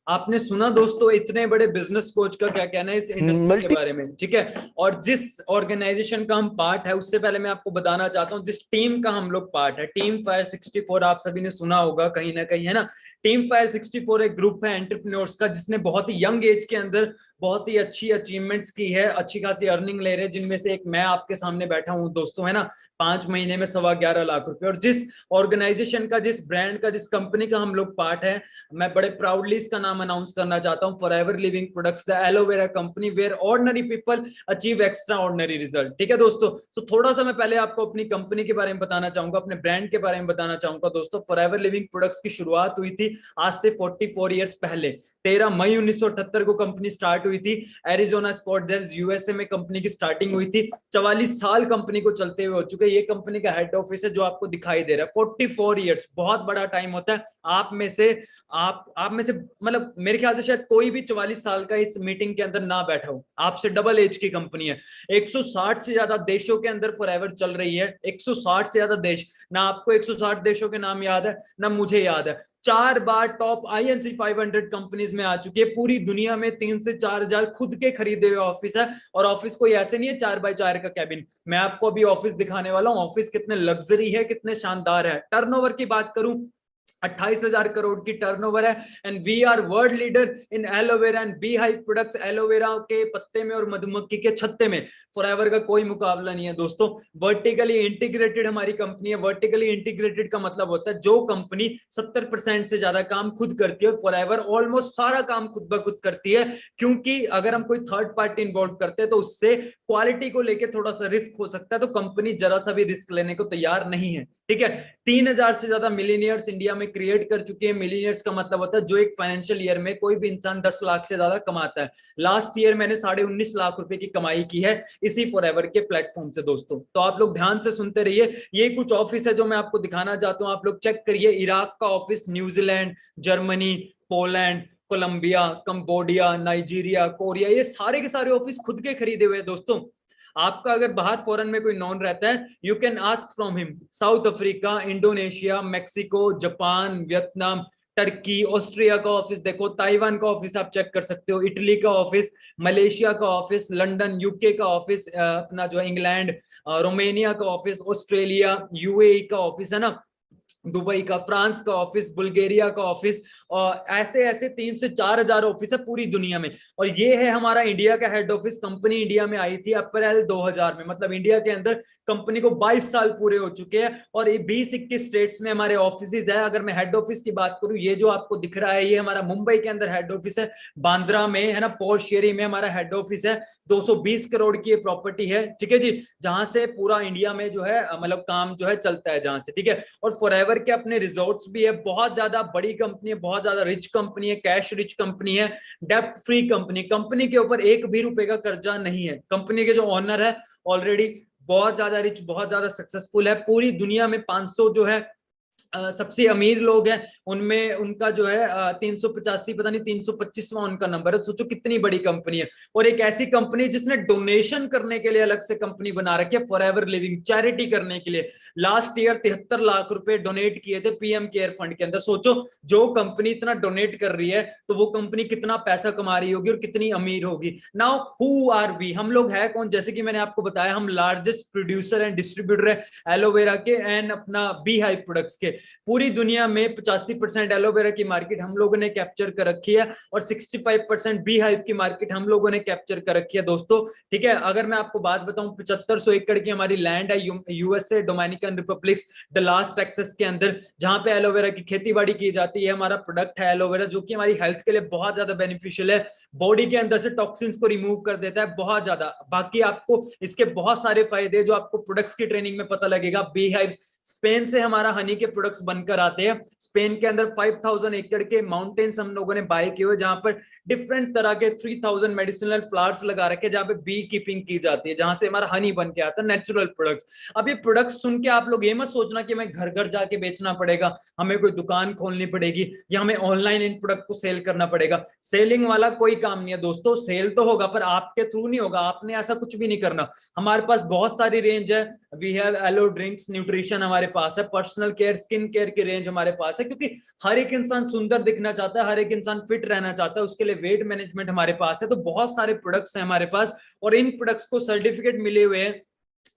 आपने सुना दोस्तों इतने बड़े बिजनेस कोच का क्या कहना है इस इंडस्ट्री के बारे में। ठीक है, और जिस ऑर्गेनाइजेशन का हम पार्ट है, उससे पहले मैं आपको बताना चाहता हूं जिस टीम का हम लोग पार्ट है, टीम फायर 64, आप सभी ने सुना होगा कहीं ना कहीं, है ना। टीम फायर 64 एक ग्रुप है एंटरप्रेन्योर्स का, जिसने बहुत ही यंग एज के अंदर बहुत ही अच्छी अचीवमेंट्स की है, अच्छी खासी अर्निंग ले रहे हैं, जिनमें से एक मैं आपके सामने बैठा हूं दोस्तों, है ना। 5 महीने में 11.25 लाख रुपए। और जिस ऑर्गेनाइजेशन का, जिस ब्रांड का, जिस कंपनी का हम लोग पार्ट है, मैं बड़े प्राउडली इसका नाम अनाउंस करना चाहता हूं, Forever Living Products, the aloe vera company where ordinary people achieve extraordinary result. ठीक है दोस्तों, तो थोड़ा सा मैं पहले आपको अपनी कंपनी के बारे में बताना चाहूंगा, अपने ब्रांड के बारे में बताना चाहूंगा दोस्तों। फॉरएवर लिविंग प्रोडक्ट्स की शुरुआत हुई थी आज से 44 ईयर्स पहले। 13 मई 1978 को कंपनी स्टार्ट हुई थी, एरिजोना स्कॉटसडेल यूएसए में कंपनी की स्टार्टिंग हुई थी। 44 साल कंपनी को चलते हुए हो चुके। ये कंपनी का हेड ऑफिस है जो आपको दिखाई दे रहा है। 44 ईयर्स बहुत बड़ा टाइम होता है। आप में से मतलब मेरे ख्याल से शायद कोई भी 44 साल का इस मीटिंग के अंदर ना बैठा हो। आपसे डबल एज की कंपनी है। 160 से ज्यादा देशों के अंदर फॉरएवर चल रही है। 160 से ज्यादा देश, ना आपको 160 देशों के नाम याद है ना मुझे याद है। 4 बार टॉप INC 500 कंपनीज में आ चुकी है। पूरी दुनिया में 3 से 4 हजार खुद के खरीदे हुए ऑफिस है। और ऑफिस कोई ऐसे नहीं है 4x4 का कैबिन। मैं आपको अभी ऑफिस दिखाने वाला हूं। ऑफिस कितने लग्जरी है, कितने शानदार है। टर्नओवर की बात करूं, 28,000 करोड़ की टर्नओवर है। And we are world leader in aloe vera and beehive products. Aloe vera के पत्ते में और मधुमक्खी के छत्ते में फॉरएवर का कोई मुकाबला नहीं है दोस्तों। वर्टिकली इंटीग्रेटेड हमारी कंपनी है। वर्टिकली इंटीग्रेटेड का मतलब होता है जो कंपनी 70% से ज्यादा काम खुद करती है, फॉरएवर ऑलमोस्ट सारा काम खुद ब खुद करती है। क्योंकि अगर हम कोई थर्ड पार्टी इन्वॉल्व करते हैं तो उससे क्वालिटी को लेकर थोड़ा सा रिस्क हो सकता है, तो कंपनी जरा सा भी रिस्क लेने को तैयार नहीं है। ठीक है, 3000 से ज्यादा मिलीनियर्स इंडिया में क्रिएट कर चुके हैं। मिलीनियर्स का मतलब होता है जो एक फाइनेंशियल ईयर में कोई भी इंसान 10 लाख से ज्यादा कमाता है। लास्ट ईयर मैंने 19.5 लाख रुपए की कमाई की है इसी फॉरएवर के प्लेटफॉर्म से दोस्तों। तो आप लोग ध्यान से सुनते रहिए। ये कुछ ऑफिस है जो मैं आपको दिखाना चाहता हूं, आप लोग चेक करिए। इराक का office, New Zealand, Germany, Poland, Colombia, Cambodia, Nigeria, Korea, ये सारे के सारे ऑफिस खुद के खरीदे हुए दोस्तों। आपका अगर बाहर फॉरेन में कोई नॉन रहता है, you can ask from him. South Africa, Indonesia, Mexico, Japan, Vietnam, Turkey, Austria का ऑफिस देखो, ताइवान का ऑफिस आप चेक कर सकते हो, इटली का ऑफिस, मलेशिया का ऑफिस, लंदन यूके का ऑफिस, अपना जो इंग्लैंड, रोमेनिया का ऑफिस, ऑस्ट्रेलिया, यूएई का ऑफिस है ना, दुबई का, फ्रांस का ऑफिस, बुल्गारिया का ऑफिस, और ऐसे ऐसे 3 से 4 हजार ऑफिस है पूरी दुनिया में। और ये है हमारा इंडिया का हेड ऑफिस। कंपनी इंडिया में आई थी अप्रैल 2000 में, मतलब इंडिया के अंदर कंपनी को 22 साल पूरे हो चुके हैं। और ये 20-21 स्टेट्स में हमारे ऑफिस है। अगर मैं हेड ऑफिस की बात करूं, ये जो आपको दिख रहा है ये हमारा मुंबई के अंदर हेड ऑफिस है, बांद्रा में है ना, पोर्शियरी में हमारा हेड ऑफिस है। 220 करोड़ की प्रॉपर्टी है, ठीक है जी, जहां से पूरा इंडिया में जो है मतलब काम जो है चलता है जहां से, ठीक है। और फॉरएवर के अपने रिजॉर्ट्स भी है। बहुत ज्यादा बड़ी कंपनी है, बहुत ज्यादा रिच कंपनी है, कैश रिच कंपनी है, डेप्ट फ्री कंपनी। कंपनी के ऊपर 1 भी रुपए का कर्जा नहीं है। कंपनी के जो ओनर है ऑलरेडी बहुत ज्यादा रिच, बहुत ज्यादा सक्सेसफुल है। पूरी दुनिया में 500 जो है सबसे अमीर लोग हैं उनमें उनका जो है 385 पता नहीं 325वां उनका नंबर है। सोचो कितनी बड़ी कंपनी है। और एक ऐसी कंपनी जिसने डोनेशन करने के लिए अलग से कंपनी बना रखी है, फॉरएवर लिविंग, चैरिटी करने के लिए। लास्ट ईयर 73 लाख रुपए डोनेट किए थे पीएम केयर फंड के अंदर। सोचो जो कंपनी इतना डोनेट कर रही है तो वो कंपनी कितना पैसा कमा रही होगी और कितनी अमीर होगी। नाउ हु आर वी, हम लोग है कौन? जैसे कि मैंने आपको बताया, हम लार्जेस्ट प्रोड्यूसर एंड डिस्ट्रीब्यूटर है एलोवेरा के एंड अपना बी हाइव प्रोडक्ट्स के। पूरी दुनिया में 85% एलोवेरा की मार्केट हम लोगों ने कैप्चर कर रखी है और 65% बी हाइव की मार्केट हम लोगों ने कैप्चर कर रखी है दोस्तों। ठीक है, अगर मैं आपको बात बताऊं, 7500 एकड़ की हमारी लैंड है USA, Dominican Republic, Dallas Texas के अंदर, जहां पे एलोवेरा की खेती बाड़ी की जाती है। हमारा प्रोडक्ट है एलोवेरा, जो कि हमारी हेल्थ के लिए बहुत ज्यादा बेनिफिशियल है। बॉडी के अंदर से टॉक्सिन्स को रिमूव कर देता है बहुत ज्यादा। बाकी आपको इसके बहुत सारे फायदे जो आपको प्रोडक्ट्स की ट्रेनिंग में पता लगेगा। बी हाइव स्पेन से हमारा हनी के प्रोडक्ट्स बनकर आते हैं। स्पेन के अंदर 5000 एकड़ के माउंटेन्स हम लोगों ने बाय किए हुए, जहां पर डिफरेंट तरह के 3000 मेडिसिनल फ्लावर्स लगा रखे, जहां पे बी कीपिंग की जाती है, जहां से हमारा हनी बन के आता है, नेचुरल प्रोडक्ट्स। अब ये प्रोडक्ट्स सुन के आप लोग ये मत सोचना कि हमें घर घर जाके बेचना पड़ेगा, हमें कोई दुकान खोलनी पड़ेगी या हमें ऑनलाइन इन प्रोडक्ट को सेल करना पड़ेगा। सेलिंग वाला कोई काम नहीं है दोस्तों। सेल तो होगा पर आपके थ्रू नहीं होगा, आपने ऐसा कुछ भी नहीं करना। हमारे पास बहुत सारी रेंज है। We have aloe drinks, nutrition हमारे पास है, पर्सनल केयर, स्किन केयर की रेंज हमारे पास है, क्योंकि हर एक इंसान सुंदर दिखना चाहता है, हर एक इंसान फिट रहना चाहता है, उसके लिए वेट मैनेजमेंट हमारे पास है। तो बहुत सारे प्रोडक्ट्स हैं हमारे पास और इन प्रोडक्ट्स को सर्टिफिकेट मिले हुए हैं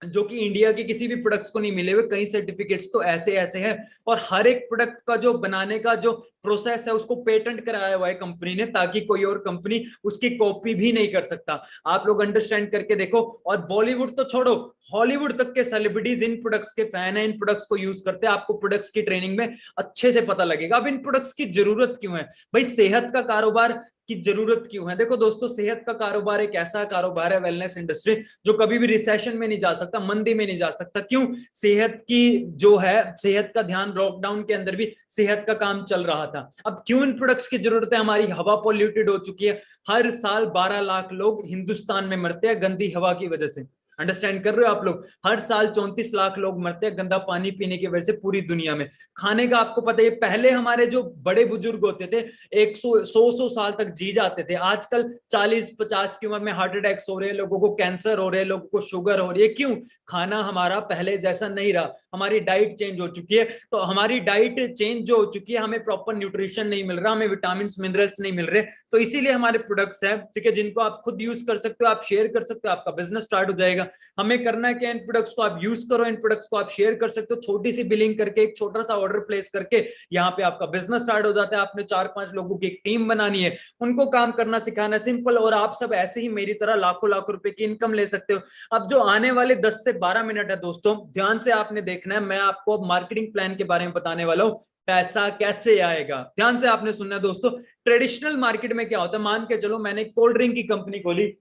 जो कि इंडिया के किसी भी प्रोडक्ट्स को नहीं मिले हुए। कई सर्टिफिकेट्स तो ऐसे ऐसे हैं और हर एक प्रोडक्ट का जो बनाने का जो प्रोसेस है उसको पेटेंट कराया हुआ है कंपनी ने, ताकि कोई और कंपनी उसकी कॉपी भी नहीं कर सकता। आप लोग अंडरस्टैंड करके देखो। और बॉलीवुड तो छोड़ो, हॉलीवुड तक के सेलिब्रिटीज इन प्रोडक्ट्स के फैन है, इन प्रोडक्ट्स को यूज करते हैं। आपको प्रोडक्ट्स की ट्रेनिंग में अच्छे से पता लगेगा। अब इन प्रोडक्ट्स की जरूरत क्यों है भाई? सेहत का कारोबार की जरूरत क्यों है? देखो दोस्तों, सेहत का कारोबार एक ऐसा कारोबार है, वेलनेस इंडस्ट्री, जो कभी भी रिसेशन में नहीं जा सकता, मंदी में नहीं जा सकता। क्यों? सेहत की जो है, सेहत का ध्यान, लॉकडाउन के अंदर भी सेहत का काम चल रहा था। अब क्यों इन प्रोडक्ट्स की जरूरत है? हमारी हवा पॉल्यूटेड हो चुकी है। हर साल 12 लाख लोग हिंदुस्तान में मरते हैं गंदी हवा की वजह से। अंडरस्टैंड कर रहे हो आप लोग? हर साल 34 लाख लोग मरते हैं गंदा पानी पीने की वजह से पूरी दुनिया में। खाने का आपको पता है, पहले हमारे जो बड़े बुजुर्ग होते थे 100 साल तक जी जाते थे। आजकल 40-50 की उम्र में हार्ट अटैक्स हो रहे हैं, लोगों को कैंसर हो रहे हैं, लोगों को शुगर हो रही है। क्यों? खाना हमारा पहले जैसा नहीं रहा, हमारी डाइट चेंज हो चुकी है। तो हमारी डाइट चेंज जो हो चुकी है, हमें प्रॉपर न्यूट्रिशन नहीं मिल रहा, हमें विटामिन मिनरल्स नहीं मिल रहे। तो इसीलिए हमारे प्रोडक्ट्स हैं, ठीक है, जिनको आप खुद यूज कर सकते हो, आप शेयर कर सकते हो, आपका बिजनेस स्टार्ट हो जाएगा। हमें करना है कि इन प्रोडक्ट्स को आप यूज करो, इन प्रोडक्ट्स को आप शेयर कर सकते हो, छोटी सी बिलिंग करके, एक छोटा सा ऑर्डर प्लेस करके यहाँ पे आपका बिजनेस स्टार्ट हो जाता है। आपने 4-5 लोगों की एक टीम बनानी है, उनको काम करना सिखाना, सिंपल। और आप सब ऐसे ही मेरी तरह लाखों लाखों रुपए की इनकम ले सकते हो। अब जो आने वाले 10 से 12 मिनट है दोस्तों, ध्यान से आपने देखना है। मैं आपको अब मार्केटिंग प्लान के बारे में बताने वाला हूँ, पैसा कैसे आएगा। ध्यान से आपने सुनना है दोस्तों। ट्रेडिशनल मार्केट में क्या होता है, मान के चलो मैंने कोल्ड ड्रिंक की कंपनी खोली,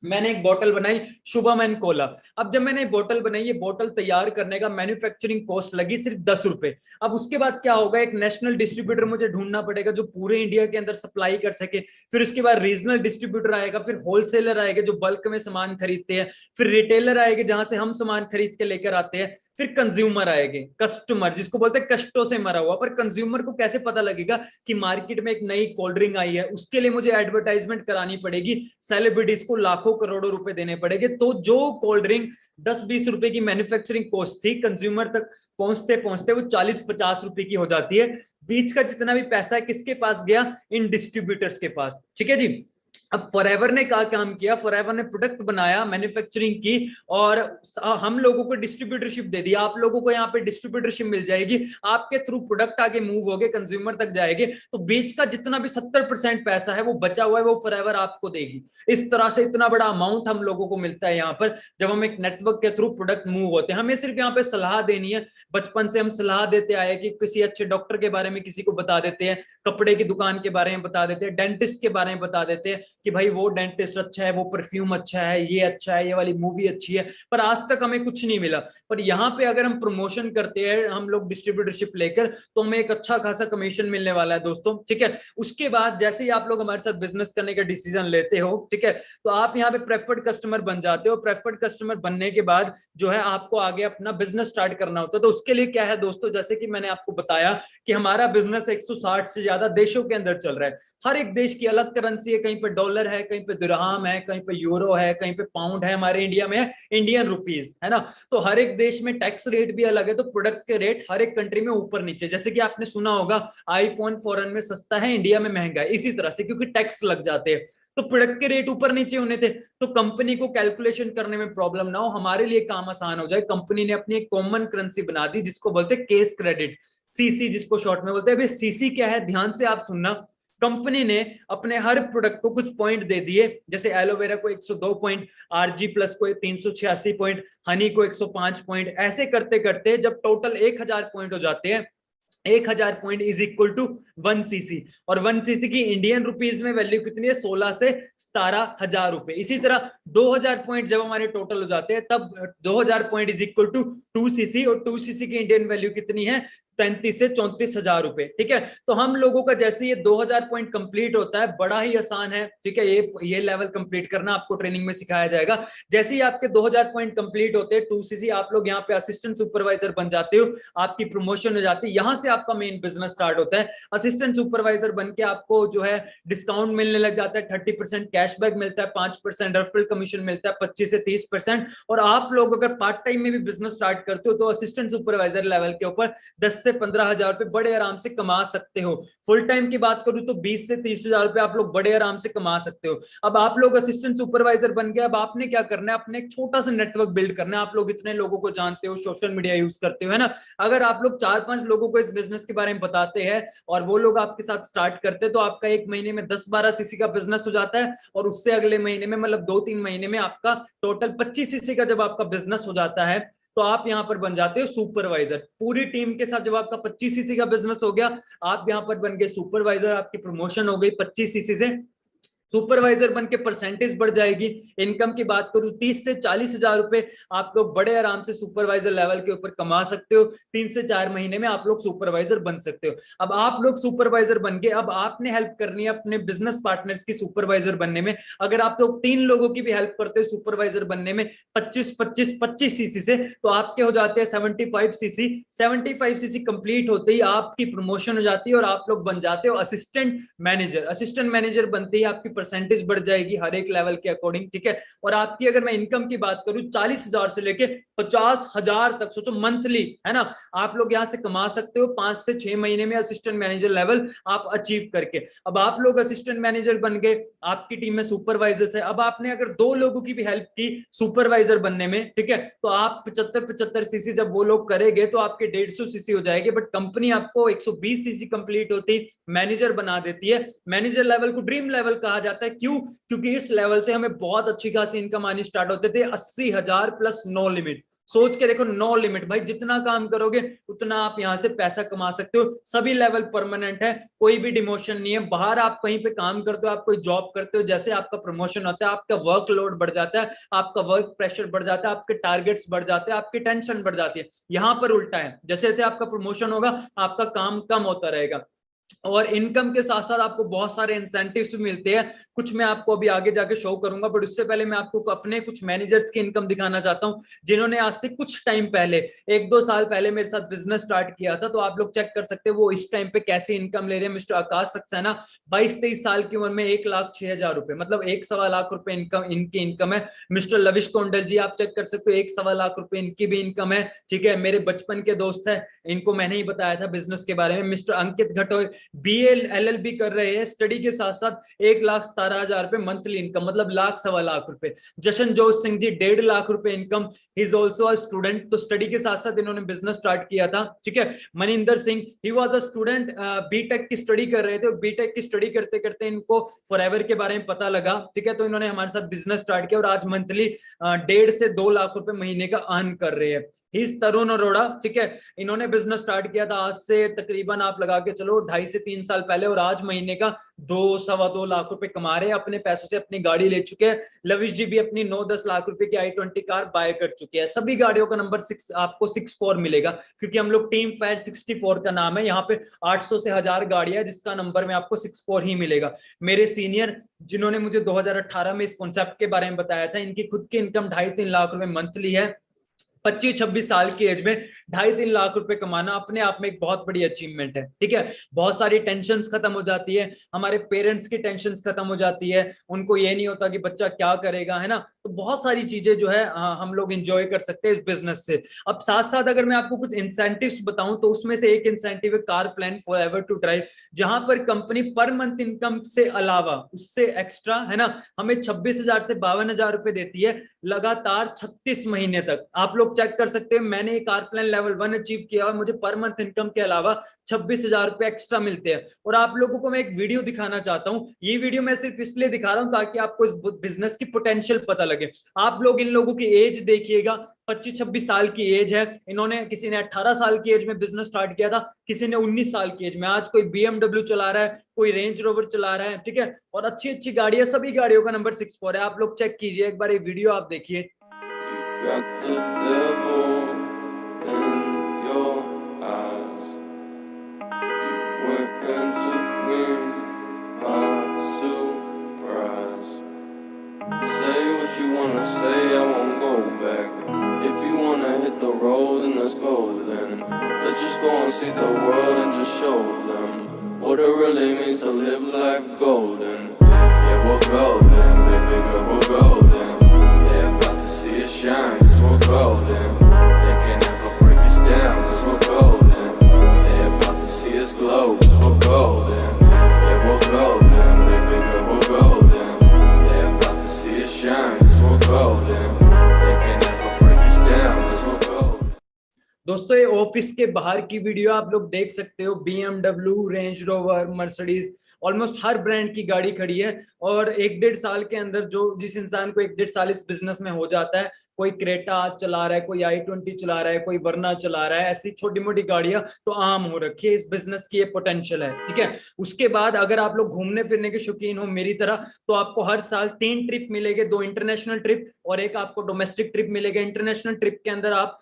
मैंने एक बोतल बनाई शुभम एंड कोला। अब जब मैंने बोतल बनाई, ये बोतल तैयार करने का मैन्युफैक्चरिंग कॉस्ट लगी सिर्फ 10 रुपए। अब उसके बाद क्या होगा, एक नेशनल डिस्ट्रीब्यूटर मुझे ढूंढना पड़ेगा जो पूरे इंडिया के अंदर सप्लाई कर सके। फिर उसके बाद रीजनल डिस्ट्रीब्यूटर आएगा, फिर होलसेलर आएगा जो बल्क में सामान खरीदते हैं, फिर रिटेलर आएगा जहां से हम सामान खरीद के लेकर आते हैं, फिर कंज्यूमर आएंगे, कस्टमर जिसको बोलते हैं कष्टों से मरा हुआ। पर कंज्यूमर को कैसे पता लगेगा कि मार्केट में एक नई कोल्ड ड्रिंक आई है? उसके लिए मुझे एडवर्टाइजमेंट करानी पड़ेगी, सेलिब्रिटीज को लाखों करोड़ों रुपए देने पड़ेंगे। तो जो कोल्ड ड्रिंक 10-20 रुपए की मैन्युफैक्चरिंग कॉस्ट थी, कंज्यूमर तक पहुंचते पहुंचते वो 40-50 रुपए की हो जाती है। बीच का जितना भी पैसा है किसके पास गया? इन डिस्ट्रीब्यूटर्स के पास। ठीक है जी। अब फॉरएवर ने क्या काम किया, फॉरएवर ने प्रोडक्ट बनाया, मैन्युफैक्चरिंग की और हम लोगों को डिस्ट्रीब्यूटरशिप दे दी। आप लोगों को यहाँ पे डिस्ट्रीब्यूटरशिप मिल जाएगी, आपके थ्रू प्रोडक्ट आगे मूव होगे, कंज्यूमर तक जाएंगे। तो बीच का जितना भी 70% पैसा है वो बचा हुआ है, वो फॉरएवर आपको देगी। इस तरह से इतना बड़ा अमाउंट हम लोगों को मिलता है यहाँ पर, जब हम एक नेटवर्क के थ्रू प्रोडक्ट मूव होते हैं। हमें सिर्फ यहाँ पे सलाह देनी है। बचपन से हम सलाह देते आए कि किसी अच्छे डॉक्टर के बारे में किसी को बता देते हैं, कपड़े की दुकान के बारे में बता देते हैं, डेंटिस्ट के बारे में बता देते हैं, कि भाई वो डेंटिस्ट अच्छा है, वो परफ्यूम अच्छा है, ये अच्छा है, ये वाली मूवी अच्छी है, पर आज तक हमें कुछ नहीं मिला। पर यहाँ पे अगर हम प्रमोशन करते हैं, हम लोग डिस्ट्रीब्यूटरशिप लेकर, तो हमें एक अच्छा खासा कमीशन मिलने वाला है दोस्तों, ठीक है। उसके बाद जैसे ही आप लोग हमारे साथ बिजनेस करने का डिसीजन लेते हो, ठीक है, तो आप यहाँ पे प्रेफर्ड कस्टमर बन जाते हो। प्रेफर्ड कस्टमर बनने के बाद जो है आपको आगे अपना बिजनेस स्टार्ट करना होता है। तो उसके लिए क्या है दोस्तों, जैसे कि मैंने आपको बताया कि हमारा बिजनेस 160 से ज्यादा देशों के अंदर चल रहा है। हर एक देश की अलग करेंसी है, कहीं पे डॉलर है, कहीं पे दिरहम है, कहीं पे यूरो है, कहीं पे पाउंड है, हमारे इंडिया में है इंडियन रुपीज, है ना। तो हर एक देश में टैक्स रेट भी अलग है, तो प्रोडक्ट के रेट हर एक कंट्री में ऊपर नीचे, जैसे कि आपने सुना होगा आईफोन फॉरेन में सस्ता है, इंडिया में महंगा है, इसी तरह से क्योंकि टैक्स लग जाते हैं, तो प्रोडक्ट के रेट ऊपर नीचे होने थे। तो कंपनी को कैलकुलेशन करने में प्रॉब्लम ना हो, हमारे लिए काम आसान हो जाए, कंपनी ने अपनी एक कॉमन करेंसी बना दी जिसको बोलते हैं केस क्रेडिट, सीसी जिसको शॉर्ट में बोलते हैं। सीसी क्या है, ध्यान से आप सुनना। कंपनी ने अपने हर प्रोडक्ट को कुछ पॉइंट दे दिए, जैसे एलोवेरा को 102 पॉइंट, आरजी प्लस को 386 पॉइंट, हनी को 105 पॉइंट, ऐसे करते करते जब टोटल 1000 पॉइंट हो जाते हैं, 1000 point is equal to 1 cc, और 1 सीसी की इंडियन रुपीज में वैल्यू कितनी है, 16 से 17,000 रुपए। इसी तरह 2000 पॉइंट जब हमारे टोटल हो जाते हैं, तब 2000 point is equal to 2 cc, और 2 सीसी की इंडियन वैल्यू कितनी है, 33 से 34,000 रुपए, ठीक है। तो हम लोगों का जैसे ये 2000 पॉइंट कंप्लीट होता है, बड़ा ही आसान है, ठीक है। ये लेवल कंप्लीट करना आपको ट्रेनिंग में सिखाया जाएगा। जैसे ही आपके 2000 पॉइंट कंप्लीट होते हैं, 2 सीसी, आप लोग यहाँ पे असिस्टेंट सुपरवाइजर बन जाते हो, आपकी प्रमोशन हो जाती है, यहां से आपका मेन बिजनेस स्टार्ट होता है। असिस्टेंट सुपरवाइजर बन के आपको जो है डिस्काउंट मिलने लग जाता है, 30% कैशबैक मिलता है, 5% रेफरल कमीशन मिलता है, 25 से 30%। और आप लोग अगर पार्ट टाइम में भी बिजनेस स्टार्ट करते हो, तो असिस्टेंट सुपरवाइजर लेवल के ऊपर 10 से 15,000 रुपए बड़े आराम से कमा सकते हो। फुल टाइम की बात करूं तो 20 से 30,000 रुपए आप लोग बड़े आराम से कमा सकते हो। अब आप लोग असिस्टेंट सुपरवाइजर बन गए, अब आपने क्या करना है, अपने एक छोटा सा नेटवर्क बिल्ड करना है। आप लोग इतने लोगों को जानते हो, सोशल मीडिया यूज करते हो, है ना। अगर आप लोग 4-5 लोगों को इस बिजनेस के बारे में बताते हैं और वो लोग आपके साथ स्टार्ट करते हैं, तो आपका एक महीने में 10-12 सीसी का बिजनेस हो जाता है, और उससे अगले महीने में मतलब 2-3 महीने में आपका टोटल 25 सीसी का जब आपका बिजनेस हो जाता है, तो आप यहां पर बन जाते हो सुपरवाइजर। पूरी टीम के साथ जब आपका 25 सीसी का बिजनेस हो गया, आप यहां पर बन गए सुपरवाइजर, आपकी प्रमोशन हो गई 25 सीसी से सुपरवाइजर बन के, परसेंटेज बढ़ जाएगी। इनकम की बात करूं 30 से 40,000 रुपए आप लोग बड़े आराम से सुपरवाइजर लेवल के ऊपर कमा सकते हो। 3 से 4 महीने में आप लोग सुपरवाइजर बन सकते हो। अब आप लोग सुपरवाइजर बन गए, अब आपने हेल्प करनी है अपने बिजनेस पार्टनर्स की सुपरवाइजर बनने में। अगर आप लोग 3 लोगों की भी हेल्प करते हो सुपरवाइजर बनने में 25 सीसी से, तो आपके हो जाते हैं 75 सीसी। 75 सीसी कंप्लीट होते ही आपकी प्रमोशन हो जाती है और आप लोग बन जाते हो असिस्टेंट मैनेजर। असिस्टेंट मैनेजर बनते ही आपकी परसेंटेज बढ़ जाएगी हर एक लेवल के अकॉर्डिंग, ठीक है। और आपकी अगर मैं इनकम की बात करूं 40,000 से लेके 50,000 तक, सोचो मंथली, है ना, आप लोग यहां से कमा सकते हो 5 से 6 महीने में असिस्टेंट मैनेजर लेवल आप अचीव करके। अब आप लोग असिस्टेंट मैनेजर बन गए, आपकी टीम में सुपरवाइजर्स है। अब आपने अगर 2 लोगों की भी हेल्प की सुपरवाइजर बनने में, ठीक है, तो आप 75 सीसी जब वो लोग करेंगे तो आपके 150 सीसी हो जाएंगे। बट कंपनी आपको 120 सीसी कंप्लीट होती मैनेजर बना देती है। मैनेजर लेवल को ड्रीम लेवल कहा जाता है, क्यों? क्योंकि इस लेवल से हमें बहुत अच्छी खासी इनकम आनी स्टार्ट होते थे, 80,000 प्लस नो लिमिट। सोच के देखो, नो लिमिट भाई, जितना काम करोगे उतना आप यहां से पैसा कमा सकते हो। सभी लेवल परमानेंट है, कोई भी डिमोशन नहीं है। बाहर आप कहीं पे काम करते हो, आप कोई जॉब करते हो, जैसे आपका प्रमोशन होता है आपका वर्कलोड बढ़ जाता है, आपका वर्क प्रेशर बढ़ जाता है, आपके टारगेट्स बढ़ जाते हैं, आपकी टेंशन बढ़ जाती है। यहां पर उल्टा है, जैसे जैसे आपका प्रमोशन होगा आपका काम कम होता रहेगा। और इनकम के साथ साथ आपको बहुत सारे इंसेंटिव्स भी मिलते हैं, कुछ मैं आपको अभी आगे जाके शो करूंगा। बट उससे पहले मैं आपको अपने कुछ मैनेजर्स की इनकम दिखाना चाहता हूं, जिन्होंने आज से कुछ टाइम पहले, 1-2 साल पहले मेरे साथ बिजनेस स्टार्ट किया था। तो आप लोग चेक कर सकते हैं वो इस टाइम पे कैसे इनकम ले रहे हैं। मिस्टर आकाश सक्सेना 22-23 साल की उम्र में 1,06,000 रुपए, मतलब 1.25 लाख रुपए इनकम, इनकी इनकम है। मिस्टर लविश कोंडल जी आप चेक कर सकते हो, 1.25 लाख रुपए इनकी भी इनकम है, ठीक है। मेरे बचपन के दोस्त है, इनको मैंने ही बताया था बिजनेस के बारे में। मिस्टर अंकित घटोई बीए LLB कर रहे हैं, स्टडी के साथ साथ 1,17,000 रुपए मंथली इनकम, मतलब 1,00,000-1.25 लाख रुपए। जशन जोश सिंह जी 1.5 लाख रुपए income, he is also a student, तो स्टडी के साथ साथ इन्होंने बिजनेस स्टार्ट किया था, ठीक है। Maninder Singh, he was a student, BTech की स्टडी कर रहे थे, बीटेक की स्टडी करते करते इनको फॉरएवर के बारे में पता लगा, ठीक है। तो इन्होंने हमारे साथ बिजनेस स्टार्ट किया और आज मंथली 1.5 से 2 लाख रुपए महीने का अर्न कर रहे हैं। ही इज तरुण अरोड़ा, ठीक है। इन्होंने बिजनेस स्टार्ट किया था आज से तकरीबन आप लगा के चलो 2.5 से 3 साल पहले, और आज महीने का 2-2.25 लाख रुपए कमा रहे हैं, अपने पैसों से अपनी गाड़ी ले चुके हैं। लविश जी भी अपनी 9-10 लाख रुपए की i20 कार बाय कर चुके हैं। सभी गाड़ियों का नंबर 6 आपको 64 मिलेगा, क्योंकि हम लोग टीम फायर 64 का नाम है। यहाँ पे 800 से 1000 गाड़ियां है, जिसका नंबर में आपको 64 ही मिलेगा। मेरे सीनियर जिन्होंने मुझे 2018 में इस कॉन्सेप्ट के बारे में बताया था, इनकी खुद की इनकम 2.5-3 लाख रुपए मंथली है। 25-26 साल की एज में 2.5-3 लाख रुपए कमाना अपने आप में एक बहुत बड़ी अचीवमेंट है, ठीक है। बहुत सारी टेंशन्स खत्म हो जाती है, हमारे पेरेंट्स की टेंशन्स खत्म हो जाती है, उनको ये नहीं होता कि बच्चा क्या करेगा, है ना। तो बहुत सारी चीजें जो है हम लोग एंजॉय कर सकते हैं इस बिजनेस से। अब साथ साथ अगर मैं आपको कुछ इंसेंटिव्स बताऊं, तो उसमें से एक इंसेंटिव है car plan forever to drive, जहां पर कंपनी पर मंथ इनकम से अलावा उससे एक्स्ट्रा, है ना, हमें 26,000 से 52,000 रुपए देती है लगातार 36 महीने तक। आप लोग चेक कर सकते हैं, मैंने कार प्लान लेवल 1 अचीव किया और मुझे पर मंथ इनकम के अलावा 26,000 रुपए एक्स्ट्रा मिलते हैं। और आप लोगों को मैं एक वीडियो दिखाना चाहता हूं, ये वीडियो मैं सिर्फ इसलिए दिखा रहा हूं ताकि आपको इस बिजनेस की पोटेंशियल पता लगे। आप लोग इन लोगों की एज देखिएगा, 25-26 साल की एज है। इन्होंने, किसी ने 18 साल की एज में बिजनेस स्टार्ट किया था, किसी ने 19 साल की एज में। आज कोई BMW चला रहा है, कोई रेंज रोवर चला रहा है, ठीक है। और अच्छी अच्छी गाड़ियां, सभी गाड़ियों का नंबर 64 है। आप लोग चेक कीजिए एक बार, ये वीडियो आप देखिए। Got the devil in your eyes. You went and took me by surprise. Say what you wanna say, I won't go back. If you wanna hit the road, then let's go then. Let's just go and see the world and just show them what it really means to live life golden. Yeah, we're golden, baby girl, we're golden. They're about to see us shine, cause we're golden. They can never break us down, cause we're golden. They're about to see us glow, cause we're golden. Yeah, we're golden, baby girl, we're golden. They're about to see us shine, cause we're golden. They can never break us down, cause we're golden. दोस्तों, ये office के बाहर की video आप लोग देख सकते हो। BMW, Range Rover, Mercedes, almost हर ब्रांड की गाड़ी खड़ी है। और 1-1.5 साल के अंदर जो जिस इंसान को 1-1.5 साल इस बिजनेस में हो जाता है, कोई क्रेटा चला रहा है, कोई i20 चला रहा है, कोई वर्ना चला रहा है, ऐसी छोटी मोटी गाड़ियां तो आम हो रखी है। इस बिजनेस की ये पोटेंशियल है, ठीक है। उसके बाद अगर आप लोग घूमने फिरने के शौकीन हो मेरी तरह, तो आपको हर साल 3 ट्रिप मिलेंगे, 2 इंटरनेशनल ट्रिप और एक आपको डोमेस्टिक ट्रिप मिलेगा। इंटरनेशनल ट्रिप के अंदर आप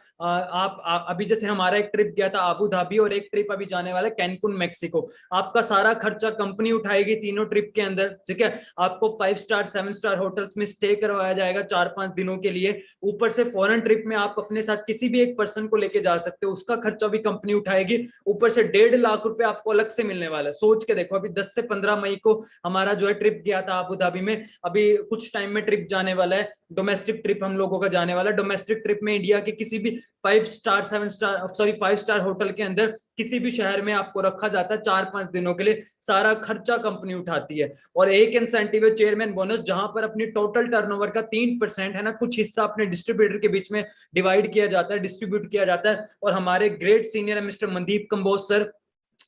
अभी जैसे हमारा एक ट्रिप गया था आबू धाबी, और एक ट्रिप अभी जाने वाला है कैनकुन मैक्सिको। आपका सारा खर्चा कंपनी उठाएगी तीनों ट्रिप के अंदर, ठीक है। आपको 5 स्टार 7 स्टार होटल्स में स्टे करवाया जाएगा 4-5 दिनों के लिए। ऊपर से फॉरेन ट्रिप में आप अपने साथ किसी भी एक पर्सन को लेके जा सकते हो, उसका खर्चा भी कंपनी उठाएगी। ऊपर से 1.5 लाख रुपए आपको अलग से मिलने वाला है। सोच के देखो, अभी 10 से 15 मई को हमारा जो है ट्रिप गया था आबू धाबी में, अभी कुछ टाइम में ट्रिप जाने वाला है, डोमेस्टिक ट्रिप हम लोगों का जाने वाला है। डोमेस्टिक ट्रिप में इंडिया के किसी भी 5 स्टार होटल के अंदर किसी भी शहर में आपको रखा जाता है 4-5 दिनों के लिए, सारा खर्चा कंपनी उठाती है। और एक इंसेंटिव है चेयरमैन बोनस, जहां पर अपनी टोटल टर्नओवर का 3% है ना, कुछ हिस्सा अपने डिस्ट्रीब्यूटर के बीच में डिवाइड किया जाता है, डिस्ट्रीब्यूट किया जाता है। और हमारे ग्रेट सीनियर है मिस्टर मनदीप कंबोज सर,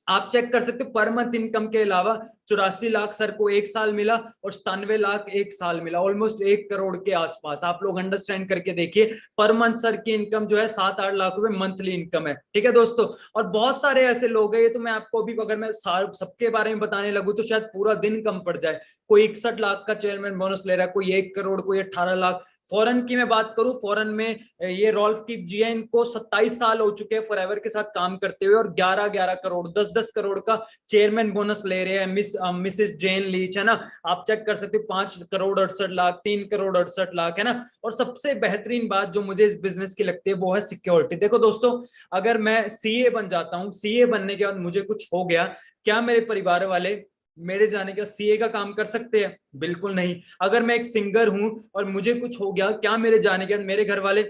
आप चेक कर सकते हो, पर मंथ इनकम के अलावा 84 लाख सर को 1 साल मिला और 97 लाख 1 साल मिला, ऑलमोस्ट 1 करोड़ के आसपास। आप लोग अंडरस्टैंड करके देखिए, पर मंथ सर की इनकम जो है 7-8 लाख रुपए मंथली इनकम है, ठीक है दोस्तों। और बहुत सारे ऐसे लोग हैं, ये तो मैं आपको अभी अगर मैं सबके बारे में बताने लगूं तो शायद पूरा दिन कम पड़ जाए। कोई 61 लाख का चेयरमैन बोनस ले रहा है, कोई 1 करोड़, कोई 18 लाख। फॉरेन की मैं बात करूं, फॉरेन में ये रॉल्फ कीप जी है, इनको 27 साल हो चुके हैं फॉरएवर के साथ काम करते हुए, और 11-11 करोड़ 10-10 करोड़ का चेयरमैन बोनस ले रहे हैं। मिसेस जेन लीच है ना, आप चेक कर सकते हो, 5 करोड़ 68 लाख, 3 करोड़ 68 लाख, है ना। और सबसे बेहतरीन बात जो मुझे इस बिजनेस की लगती है वो है सिक्योरिटी। देखो दोस्तों, अगर मैं सीए बन जाता हूं, सीए बनने के बाद मुझे कुछ हो गया, क्या मेरे परिवार वाले मेरे जाने का सीए का काम कर सकते हैं? बिल्कुल नहीं। अगर मैं एक सिंगर हूं और मुझे कुछ हो गया, क्या मेरे जाने के बाद मेरे घर वाले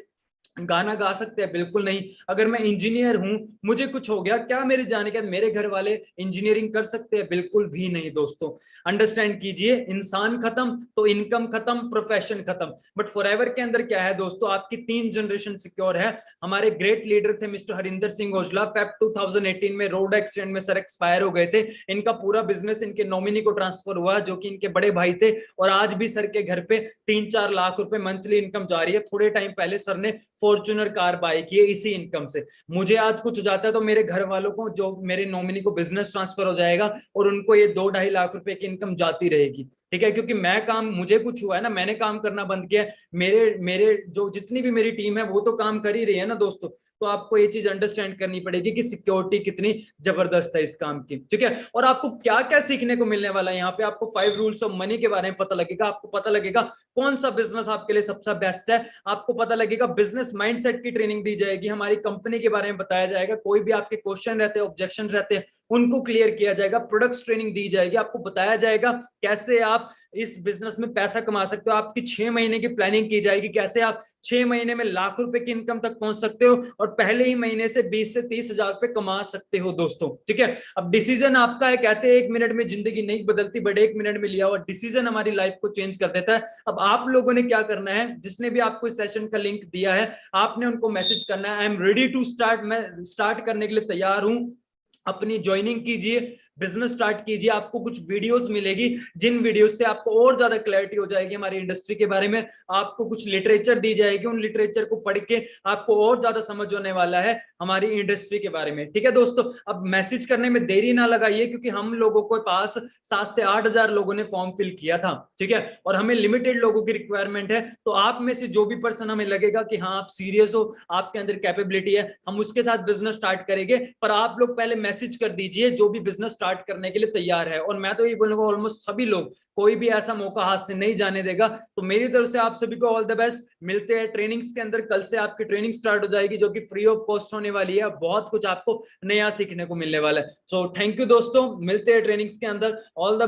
गाना गा सकते हैं? बिल्कुल नहीं। अगर मैं इंजीनियर हूं, मुझे कुछ हो गया, क्या मेरे जाने के बाद मेरे घर वाले इंजीनियरिंग कर सकते हैं? बिल्कुल भी नहीं दोस्तों। अंडरस्टैंड कीजिए, इंसान खत्म तो इनकम खत्म, प्रोफेशन खत्म। बट फॉरएवर के अंदर क्या है दोस्तों, आपकी 3 जनरेशन सिक्योर है। हमारे ग्रेट लीडर थे मिस्टर हरिंदर सिंह ओजला, फेब 2018 में रोड एक्सीडेंट में सर एक्सपायर हो गए थे। इनका पूरा बिजनेस इनके नॉमिनी को ट्रांसफर हुआ, जो कि इनके बड़े भाई थे, और आज भी सर के घर पे 3-4 लाख रुपए मंथली इनकम जा रही है। थोड़े टाइम पहले सर ने फॉर्च्यूनर कार बाय की है इसी इनकम से। मुझे आज कुछ हो जाता है तो मेरे घर वालों को, जो मेरे नॉमिनी को बिजनेस ट्रांसफर हो जाएगा और उनको ये 2-2.5 लाख रुपए की इनकम जाती रहेगी, ठीक है, क्योंकि मैं काम, मुझे कुछ हुआ है ना, मैंने काम करना बंद किया। मेरे मेरे जो जितनी भी मेरी टीम है वो तो काम कर ही रही है ना दोस्तों। तो आपको ये चीज अंडरस्टैंड करनी पड़ेगी कि सिक्योरिटी कितनी जबरदस्त है इस काम की, ठीक है। और आपको क्या क्या सीखने को मिलने वाला है यहाँ पे, आपको 5 रूल्स ऑफ मनी के बारे में पता लगेगा, आपको पता लगेगा कौन सा बिजनेस आपके लिए सबसे बेस्ट है, आपको पता लगेगा बिजनेस माइंडसेट की ट्रेनिंग दी जाएगी, हमारी कंपनी के बारे में बताया जाएगा, कोई भी आपके क्वेश्चन रहते हैं, ऑब्जेक्शन रहते हैं, उनको क्लियर किया जाएगा, प्रोडक्ट्स ट्रेनिंग दी जाएगी, आपको बताया जाएगा कैसे आप इस बिजनेस में पैसा कमा सकते हो, आपकी 6 महीने की प्लानिंग की जाएगी, कैसे आप 6 महीने में लाख रुपए की इनकम तक पहुंच सकते हो और पहले ही महीने से 20 से 30 हजार रुपए कमा सकते हो दोस्तों, ठीक है। अब डिसीजन आपका है, कहते हैं 1 मिनट में जिंदगी नहीं बदलती, बट 1 मिनट में लिया हुआ डिसीजन हमारी लाइफ को चेंज कर देता है। अब आप लोगों ने क्या करना है, जिसने भी आपको इस सेशन का लिंक दिया है, आपने उनको मैसेज करना है, I am ready to start, मैं स्टार्ट करने के लिए तैयार हूं, अपनी ज्वाइनिंग कीजिए, बिजनेस स्टार्ट कीजिए। आपको कुछ वीडियोस मिलेगी, जिन वीडियोस से आपको और ज्यादा क्लैरिटी हो जाएगी हमारी इंडस्ट्री के बारे में, आपको कुछ लिटरेचर दी जाएगी, उन लिटरेचर को पढ़ के आपको और ज्यादा समझ होने वाला है हमारी इंडस्ट्री के बारे में, ठीक है दोस्तों। अब मैसेज करने में देरी ना लगाइए, क्योंकि हम लोगों के पास 7 से 8 हजार लोगों ने फॉर्म फिल किया था, ठीक है, और हमें लिमिटेड लोगों की रिक्वायरमेंट है। तो आप में से जो भी पर्सन हमें लगेगा कि हाँ आप सीरियस हो, आपके अंदर कैपेबिलिटी है, हम उसके साथ बिजनेस स्टार्ट करेंगे। पर आप लोग पहले मैसेज कर दीजिए जो भी बिजनेस स्टार्ट करने के लिए तैयार है, और मैं तो ये बोलूंगा ऑलमोस्ट सभी लोग, कोई भी ऐसा मौका हाथ से नहीं जाने देगा। तो मेरी तरफ से आप सभी को ऑल द बेस्ट, मिलते हैं ट्रेनिंग्स के अंदर। कल से आपकी ट्रेनिंग स्टार्ट हो जाएगी जो कि फ्री ऑफ कॉस्ट होने वाली है, बहुत कुछ आपको नया सीखने को मिलने वाला है। सो थैंक यू दोस्तों, मिलते हैं ट्रेनिंग्स के अंदर, ऑल द